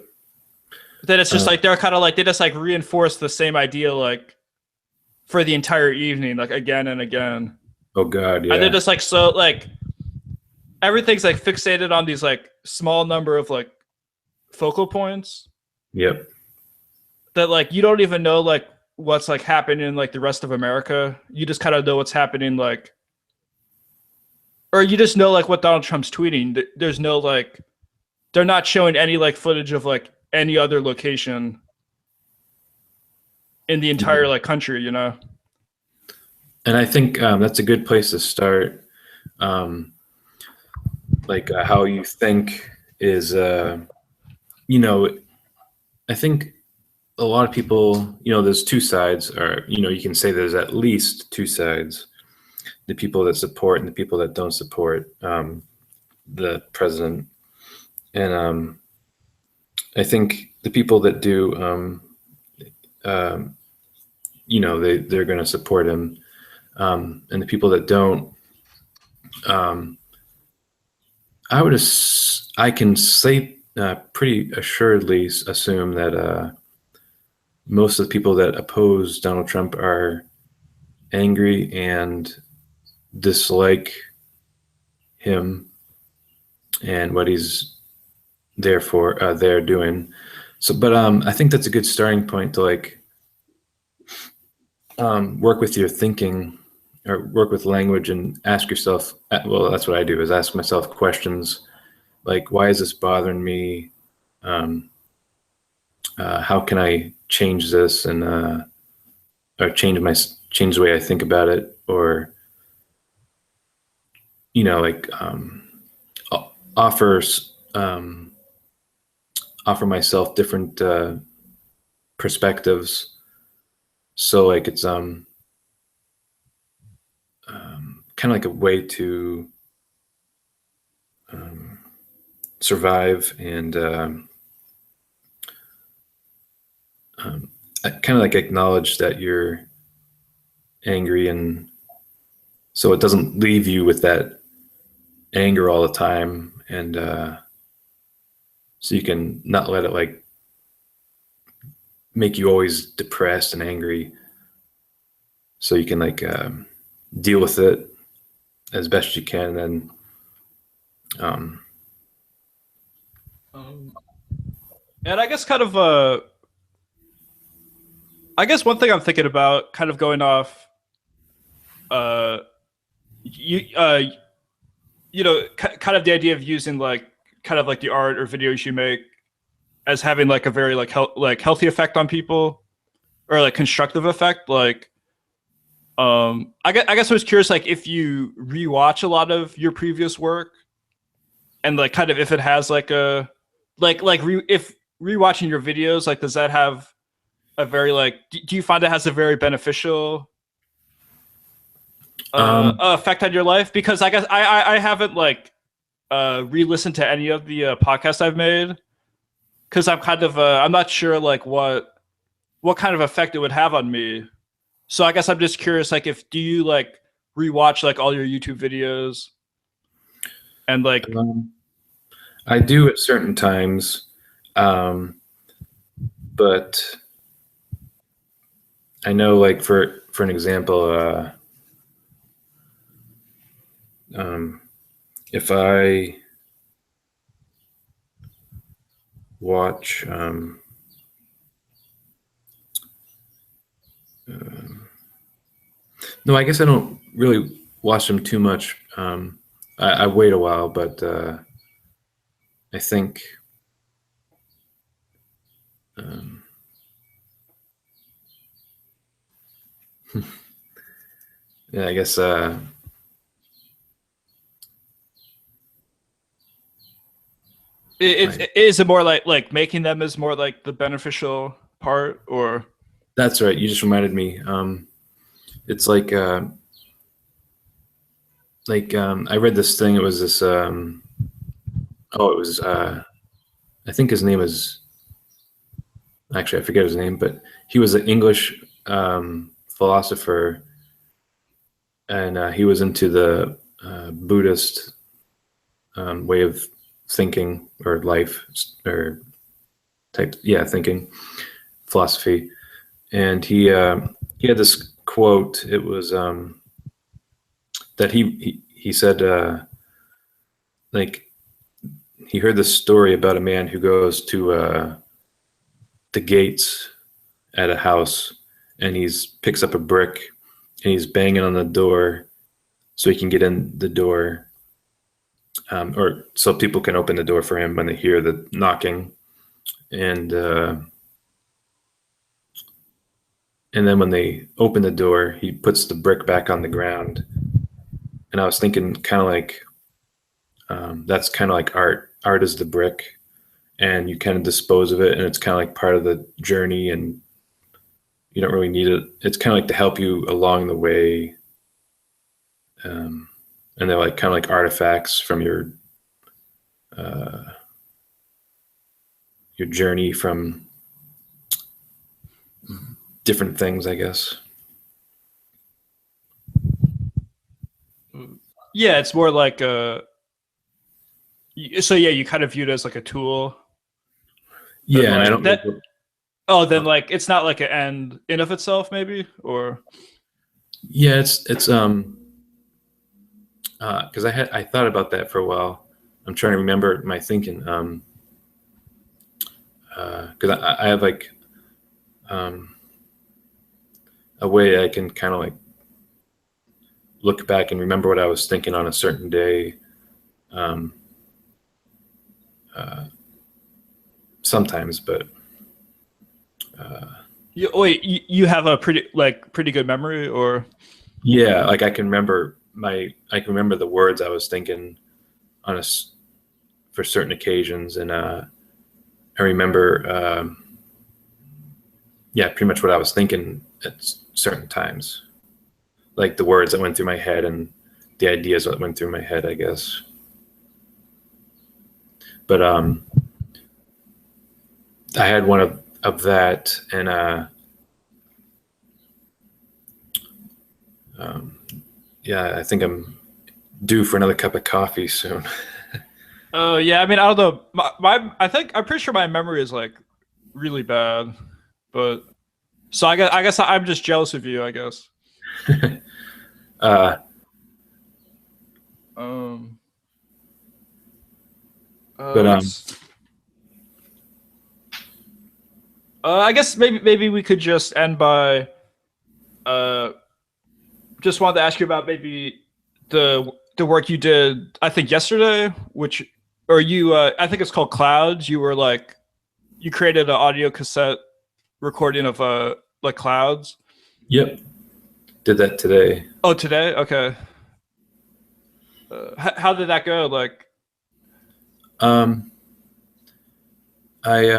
that it's just Uh, like they're kind of like they just like reinforce the same idea like for the entire evening like again and again. oh God. And they're Yeah. just like so like everything's like fixated on these like small number of like focal points Yep. that like you don't even know like what's like happening in like the rest of America. You just kind of know what's happening like or you just know like what Donald Trump's tweeting. There's no like they're not showing any like footage of like any other location in the entire like country, you know. And I think that's a good place to start. Um, like how you think is, I think a lot of people, there's two sides, or, you can say there's at least two sides, the people that support and the people that don't support the president. And I think the people that do, they're going to support him. And the people that don't, um, I can say pretty assuredly assume that most of the people that oppose Donald Trump are angry and dislike him and what he's there doing. So, but I think that's a good starting point to like work with your thinking or work with language and ask yourself. Well, that's what I do: is ask myself questions like, "Why is this bothering me? How can I change this and or change the way I think about it, or like offer offer myself different perspectives." So like it's kind of like a way to survive and kind of like acknowledge that you're angry, and so it doesn't leave you with that anger all the time, and so you can not let it like make you always depressed and angry, so you can like deal with it as best you can. And and I guess kind of I guess one thing I'm thinking about, kind of going off, you kind of the idea of using like kind of like the art or videos you make as having like a very like healthy effect on people, or like constructive effect. Like, I guess I was curious, like if you rewatch a lot of your previous work, and like kind of if it has like a if rewatching your videos, like does that have a very like do you find it has a very beneficial effect on your life? Because I guess I haven't like re-listened to any of the podcasts I've made, because I'm kind of I'm not sure like what kind of effect it would have on me. So I guess I'm just curious, like if do you like rewatch like all your YouTube videos and like I do at certain times, but I know like for an example, if I watch no, I guess I don't really watch them too much. I wait a while, but I think yeah, I guess is it more like making them is more like the beneficial part, or that's right. You just reminded me. It's like I read this thing. It was this. It was. I think his name is. Actually, I forget his name, but he was an English philosopher, and he was into the Buddhist way of thinking or life or thinking philosophy. And he had this quote. It was that he said like he heard this story about a man who goes to the gates at a house, and picks up a brick and he's banging on the door so he can get in the door, or so people can open the door for him when they hear the knocking. And then when they open the door, he puts the brick back on the ground. And I was thinking kind of like that's kind of like art. Art is the brick, and you kind of dispose of it, and it's kind of like part of the journey, and you don't really need it. It's kind of like to help you along the way. And they're like kind of like artifacts from your journey from different things, I guess. yeah, it's more like so yeah, you kind of view it as like a tool Then Yeah, and I like don't that. know. Oh, then like it's not like an end in of itself, maybe, or Yeah, it's because I thought about that for a while. I'm trying to remember my thinking. Because I have like um, a way I can kind of like look back and remember what I was thinking on a certain day. Um, uh, Sometimes, but uh, wait, you have a pretty good memory, or yeah, like I can remember the words I was thinking for certain occasions, and I remember yeah, pretty much what I was thinking at certain times, like the words that went through my head and the ideas that went through my head, I guess. But I had one of that, and um, yeah, I think I'm due for another cup of coffee soon. yeah, I mean, I don't know. I think I'm pretty sure my memory is like really bad, but so I guess I'm just jealous of you. I guess. uh, Um. but Let's. I guess maybe we could just end by. Uh, just wanted to ask you about maybe the work you did. I think yesterday, which or you. I think it's called Clouds. You were like you created an audio cassette recording of like clouds. yep, did that today. Oh, today? Okay. How did that go? Like, Um, I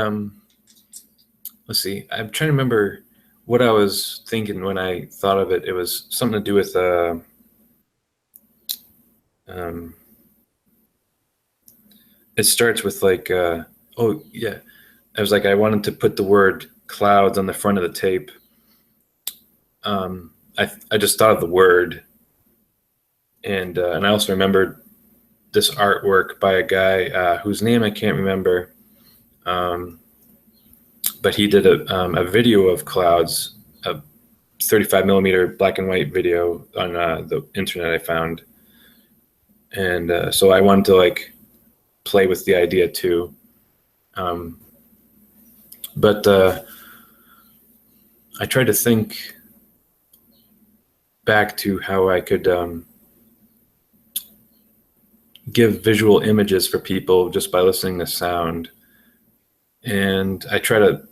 let's see. I'm trying to remember what I was thinking when I thought of it. It was something to do with um, it starts with like oh yeah. I was like I wanted to put the word clouds on the front of the tape. I just thought of the word, and I also remembered this artwork by a guy whose name I can't remember. Um, but he did a video of clouds, a 35 millimeter black and white video on the internet I found, and so I wanted to like play with the idea too. Um, but I tried to think back to how I could give visual images for people just by listening to sound, and I try to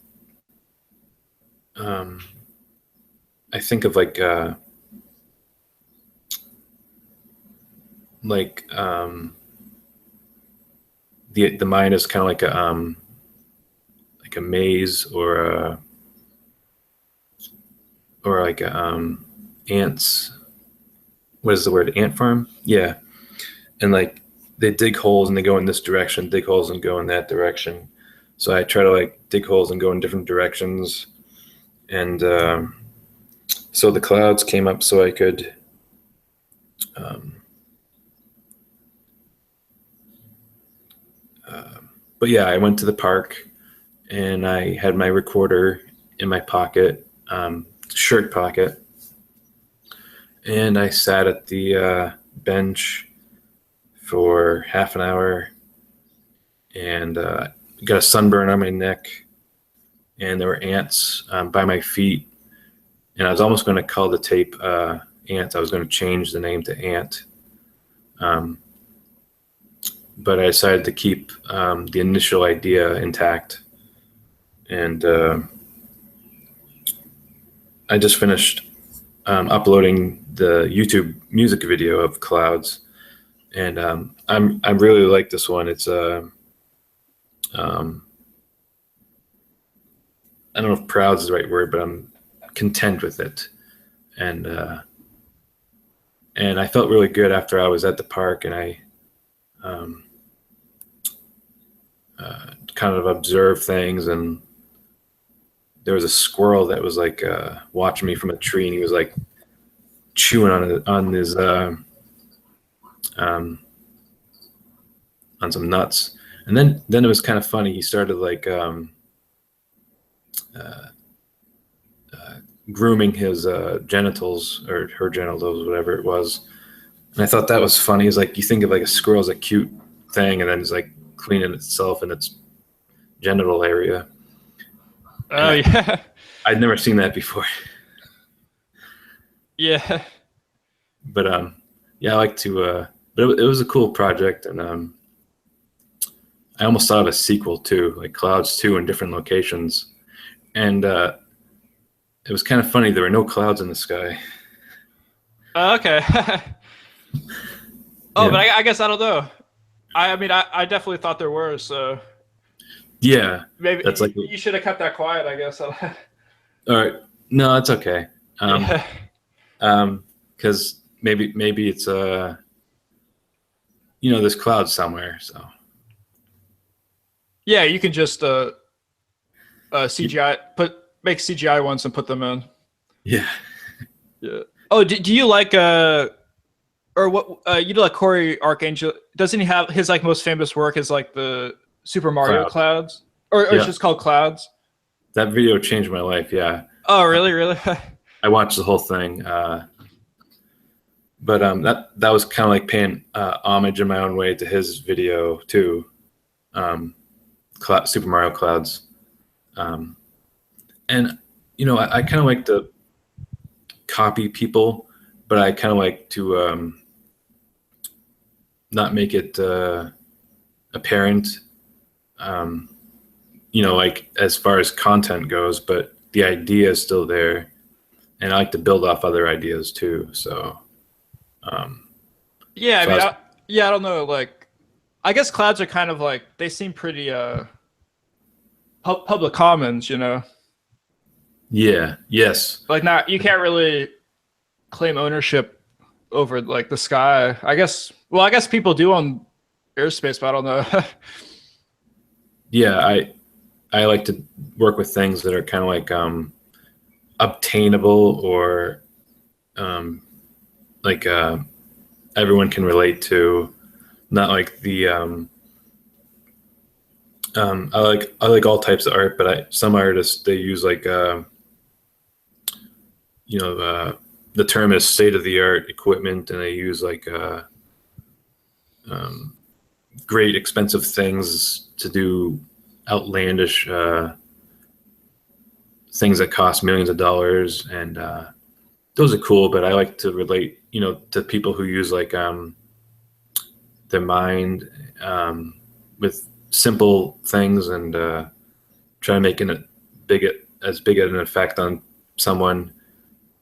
um, I think of like the mind is kind of like a maze or like a ants. What is the word? Ant farm? Yeah, and like they dig holes and they go in this direction, dig holes and go in that direction. So I try to like dig holes and go in different directions, and so the clouds came up so I could. Um, but yeah, I went to the park and I had my recorder in my pocket, shirt pocket, and I sat at the bench for half an hour and got a sunburn on my neck, and there were ants by my feet, and I was almost going to call the tape Ant. I was going to change the name to Ant, um, but I decided to keep the initial idea intact, and I just finished uploading the YouTube music video of Clouds, and I really like this one. It's um, I don't know if proud is the right word, but I'm content with it, and and I felt really good after I was at the park, and I um, kind of observed things, and there was a squirrel that was like watching me from a tree, and he was like chewing on his um, on some nuts, and then it was kind of funny. He started like uh, grooming his genitals or her genitals, whatever it was. And I thought that was funny. It's like you think of like a squirrel as a cute thing, and then it's like cleaning itself in its genital area. Oh yeah, I'd never seen that before. yeah. But yeah, I like to. But it was a cool project, and I almost thought of a sequel too, like Clouds 2 in different locations, and it was kind of funny. There were no clouds in the sky. Okay. Oh, Yeah. but I guess I don't know. I mean, I definitely thought there were. So Yeah, maybe that's like you should have kept that quiet. I guess. all right. No, that's okay. Yeah. Because maybe it's there's clouds somewhere. So Yeah, you can just CGI make CGI ones and put them in. yeah, Yeah. Oh, do you like or what you know like Corey Archangel? Doesn't he have his like most famous work is like the Super Mario Clouds, or it's Yeah. just called Clouds? that video changed my life. Yeah, Oh, really, really? I watched the whole thing. But that was kind of like paying homage in my own way to his video too, Super Mario Clouds, and I kind of like to copy people, but I kind of like to not make it apparent, like as far as content goes, but the idea is still there, and I like to build off other ideas too. So. Yeah, I So mean, I was- I don't know. Like, I guess clouds are kind of like they seem pretty public commons, you know. Yeah. Yes. Like, not you can't really claim ownership over like the sky. I guess. Well, I guess people do on airspace, but I don't know. Yeah. I like to work with things that are kind of like obtainable or like everyone can relate to. Not like the I like all types of art, but some artists they use like the term is state of the art equipment, and they use like great expensive things to do outlandish things that cost millions of dollars, and those are cool. But I like to relate, to people who use like their mind with simple things, and try to make as big an effect on someone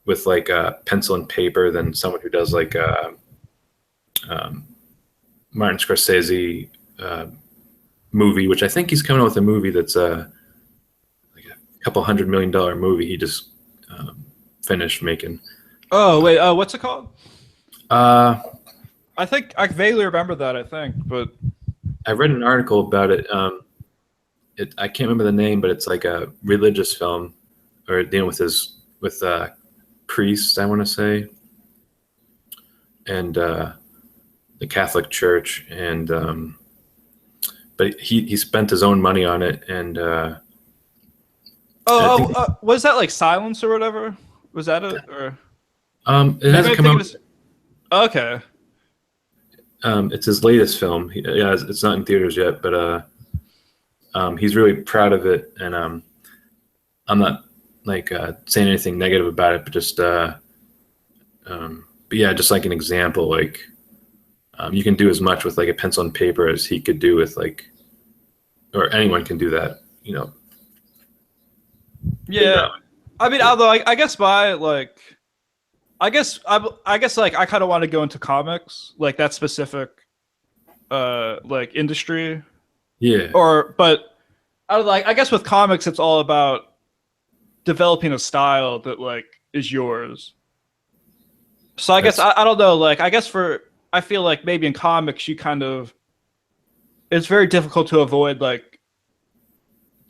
with like pencil and paper than someone who does like Martin Scorsese movie, which I think he's coming out with a movie that's like a couple $100 million movie he just finished making. Oh wait, what's it called? Uh, I think I vaguely remember that. I think, but I read an article about it. I can't remember the name, but it's like a religious film, or dealing with priests, I want to say, and the Catholic Church, and but he spent his own money on it, and was that like Silence or whatever? Was that it? Or it hasn't come out. Okay. It's his latest film. It's not in theaters yet, but he's really proud of it, and I'm not like saying anything negative about it, but just but yeah, just like an example, like you can do as much with like a pencil and paper as he could do with like, or anyone can do that, Yeah. I mean, although I guess I guess like I kind of want to go into comics, like that specific like industry. Yeah. But I guess with comics it's all about developing a style that like is yours. So I guess I don't know, like I feel like maybe in comics it's very difficult to avoid like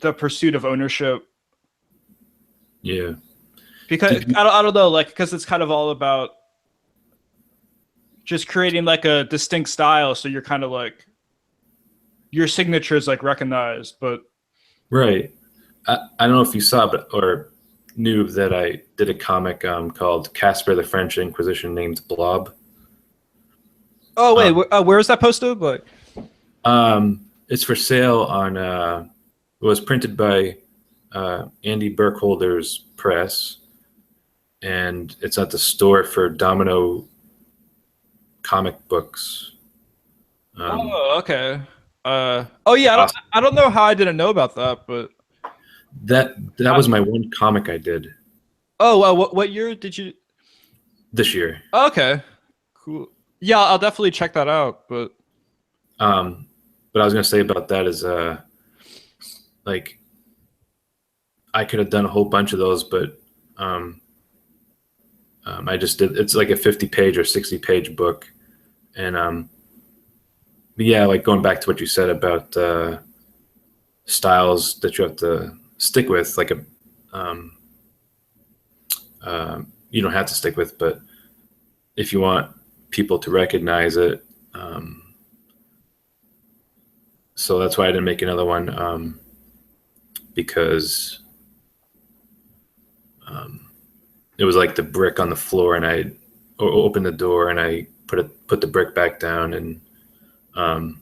the pursuit of ownership. Yeah. Because I don't know, like because it's kind of all about just creating like a distinct style, so you're kind of like your signature is like recognized, but Right. I don't know if you saw, but or knew that I did a comic called Casper the French Inquisition named Blob. Oh wait, Um, where is that posted? Like, it's for sale on. It was printed by Andy Burkholder's press, and it's at the store for Domino comic books. oh okay. Oh yeah, Awesome. I don't know how I didn't know about that, but That I, was my one comic I did oh what year did you? this year. Okay, cool. Yeah, I'll definitely check that out. But Um, but I was gonna say about that is like I could have done a whole bunch of those, but um, I just did. It's like a 50-page or 60-page book, and but yeah, like going back to what you said about styles that you have to stick with, like a you don't have to stick with, but if you want people to recognize it, so that's why I didn't make another one because it was like the brick on the floor, and I opened the door and I put the brick back down, and um,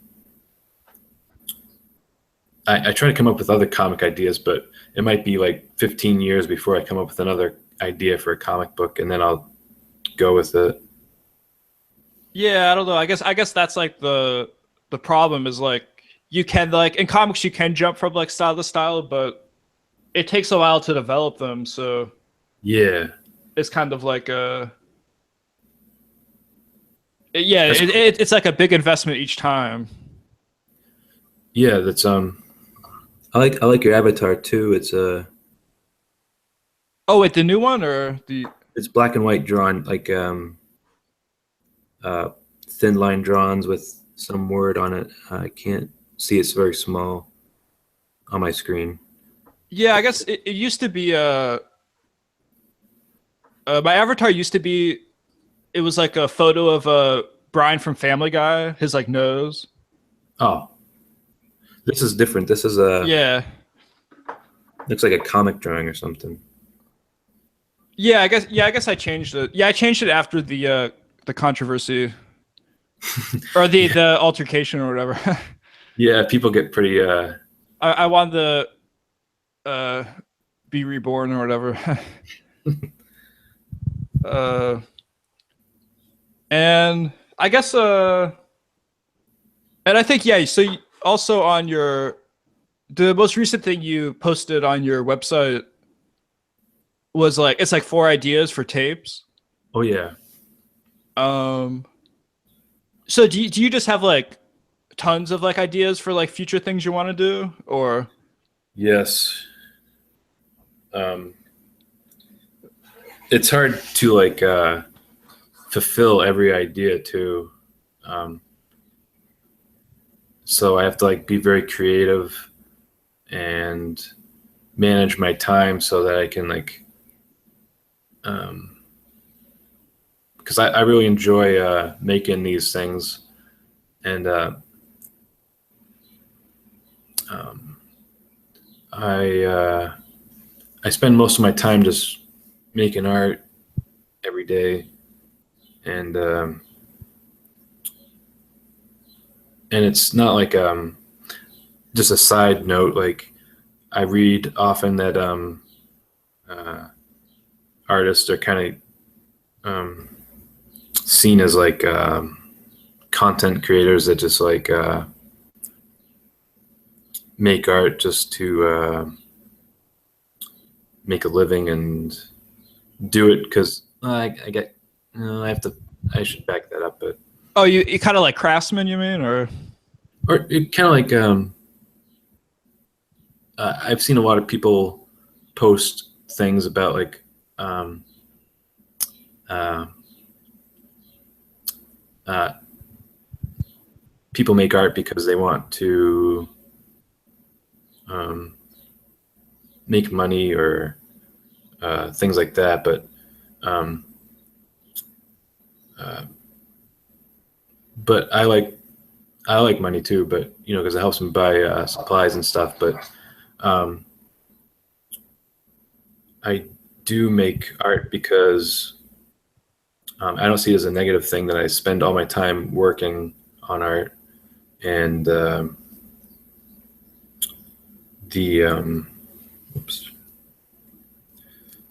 I try to come up with other comic ideas, but it might be like 15 years before I come up with another idea for a comic book, and then I'll go with it. yeah, I don't know. I guess that's like the problem is like you can like in comics you can jump from like style to style, but it takes a while to develop them. So Yeah, it's kind of like yeah, that's it's like a big investment each time. yeah. That's I like your avatar too. Oh wait, the new one or the? It's black and white drawn, like uh, thin line drawings with some word on it. I can't see; it's very small on my screen. Yeah, I guess it used to be my avatar used to be it was like a photo of Brian from Family Guy, his like nose. Oh, this is different. This is a Yeah. looks like a comic drawing or something. Yeah, I guess I changed it. Yeah, I changed it after the controversy or Yeah, the altercation or whatever. yeah. People get pretty. I wanted to be reborn or whatever. uh and I guess and I think yeah, so also on your the most recent thing you posted on your website was like it's like 4 ideas for tapes. Oh yeah. Um so do you just have like tons of like ideas for like future things you want to do or Yes. Um, it's hard to like fulfill every idea too. Um, so I have to like be very creative and manage my time so that I can like because I really enjoy making these things, and um, I I spend most of my time just making art every day, and and it's not like just a side note. Like I read often that uh, artists are kind of seen as like content creators that just like make art just to make a living and do it because I get I have to I should back that up, but oh you kind of like craftsman you mean or or it kind of like I've seen a lot of people post things about like um, uh, uh, people make art because they want to um, make money or things like that, um, uh, but I like money too, but you know because it helps me buy supplies and stuff, but um, I do make art because I don't see it as a negative thing that I spend all my time working on art, and the oops,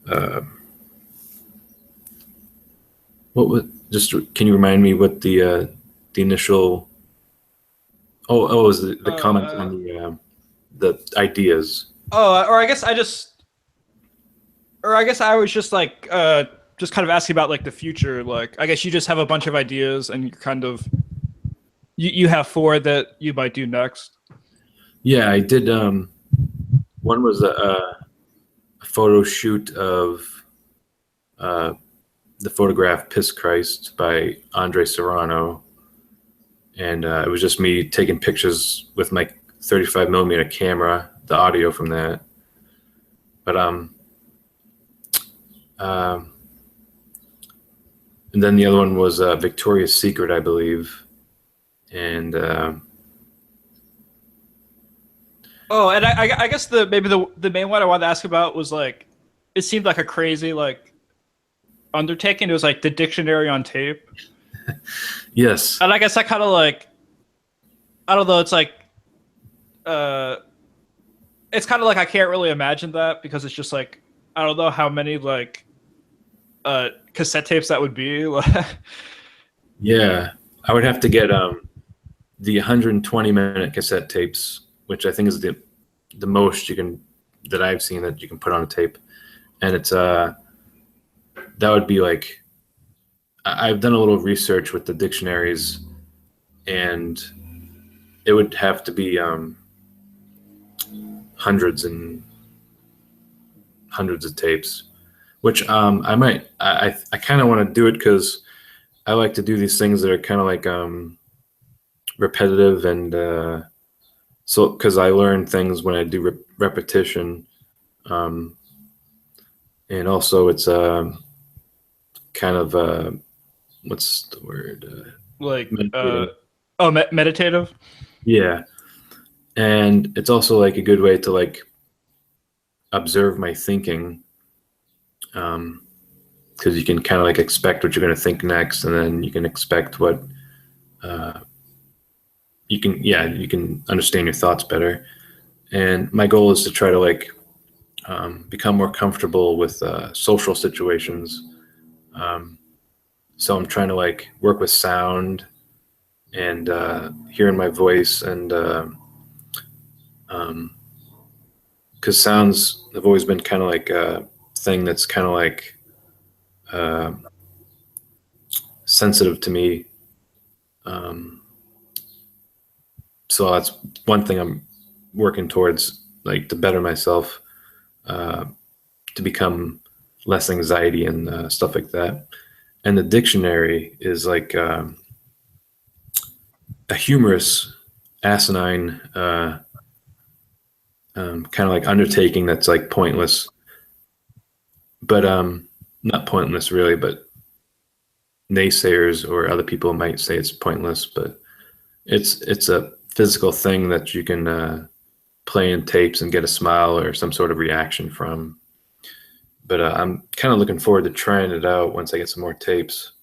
uh, what was just can you remind me what the initial it was the comment on the ideas. Or I guess I was just like just kind of asking about like the future. Like I guess you just have a bunch of ideas and you kind of you have four that you might do next. Yeah, I did. One was a photo shoot of the photograph "Piss Christ" by Andre Serrano, and it was just me taking pictures with my 35 millimeter camera. The audio from that, but and then the other one was Victoria's Secret, I believe, and And I guess maybe the main one I wanted to ask about was like it seemed like a crazy like undertaking. It was like the dictionary on tape. yes, And I guess I kind of like I don't know. It's like it's kind of like I can't really imagine that because it's just like I don't know how many like cassette tapes that would be. yeah, I would have to get the 120-minute cassette tapes, which I think is the most you can that I've seen that you can put on a tape, and it's that would be like I've done a little research with the dictionaries, and it would have to be hundreds and hundreds of tapes, which I kind of want to do it because I like to do these things that are kind of like repetitive, and so because I learn things when I do repetition, and also it's kind of what's the word, like meditating. Meditative. Yeah, and it's also like a good way to like observe my thinking, because you can kind of like expect what you're going to think next, and then you can expect what you can understand your thoughts better. And my goal is to try to like become more comfortable with social situations. So I'm trying to like work with sound and hearing my voice, and because sounds have always been kind of like a thing that's kind of like uh, sensitive to me. So that's one thing I'm working towards, like to better myself, uh, to become less anxiety and stuff like that. And the dictionary is like a humorous, asinine kind of like undertaking that's like pointless, but not pointless really, but naysayers or other people might say it's pointless, but it's a physical thing that you can play in tapes and get a smile or some sort of reaction from. But I'm kind of looking forward to trying it out once I get some more tapes,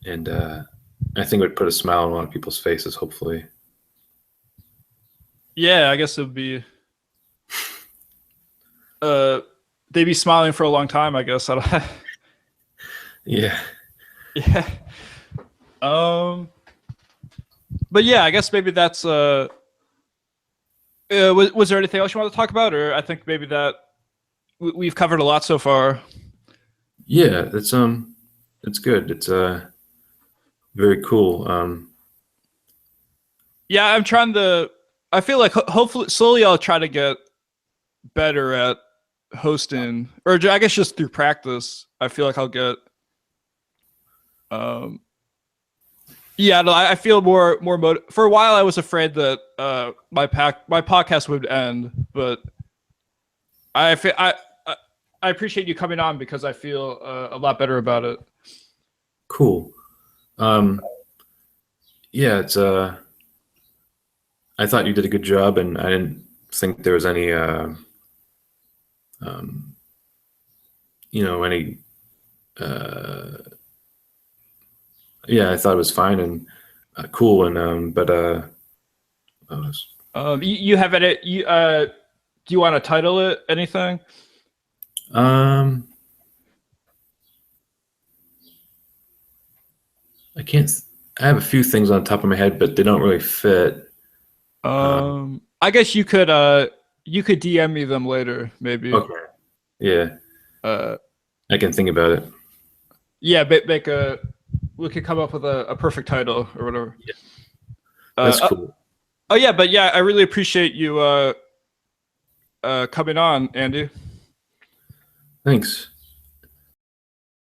and I think it would put a smile on a lot of people's faces, hopefully. Yeah, I guess it would be. They'd be smiling for a long time. I guess. I don't, Yeah. yeah. But yeah, I guess maybe that's. Was there anything else you want to talk about, or I think maybe that we've covered a lot so far. Yeah, it's good. It's very cool. Yeah, I'm trying to. I feel like hopefully slowly I'll try to get better at hosting, or I guess just through practice. I feel like I'll get. Um, yeah, no, I feel more for a while. I was afraid that my podcast would end, but I feel I appreciate you coming on because I feel a lot better about it. Cool. Yeah, it's I thought you did a good job, and I didn't think there was any any. Yeah, I thought it was fine and cool, and but You have it. Do you want to title it anything? um, I can't. I have a few things on top of my head, but they don't really fit. I guess you could DM me them later, maybe. Okay. Yeah, Uh, I can think about it. yeah, make a. We could come up with a perfect title or whatever. Yeah, that's cool. Oh yeah, but yeah, I really appreciate you coming on, Andy. Thanks.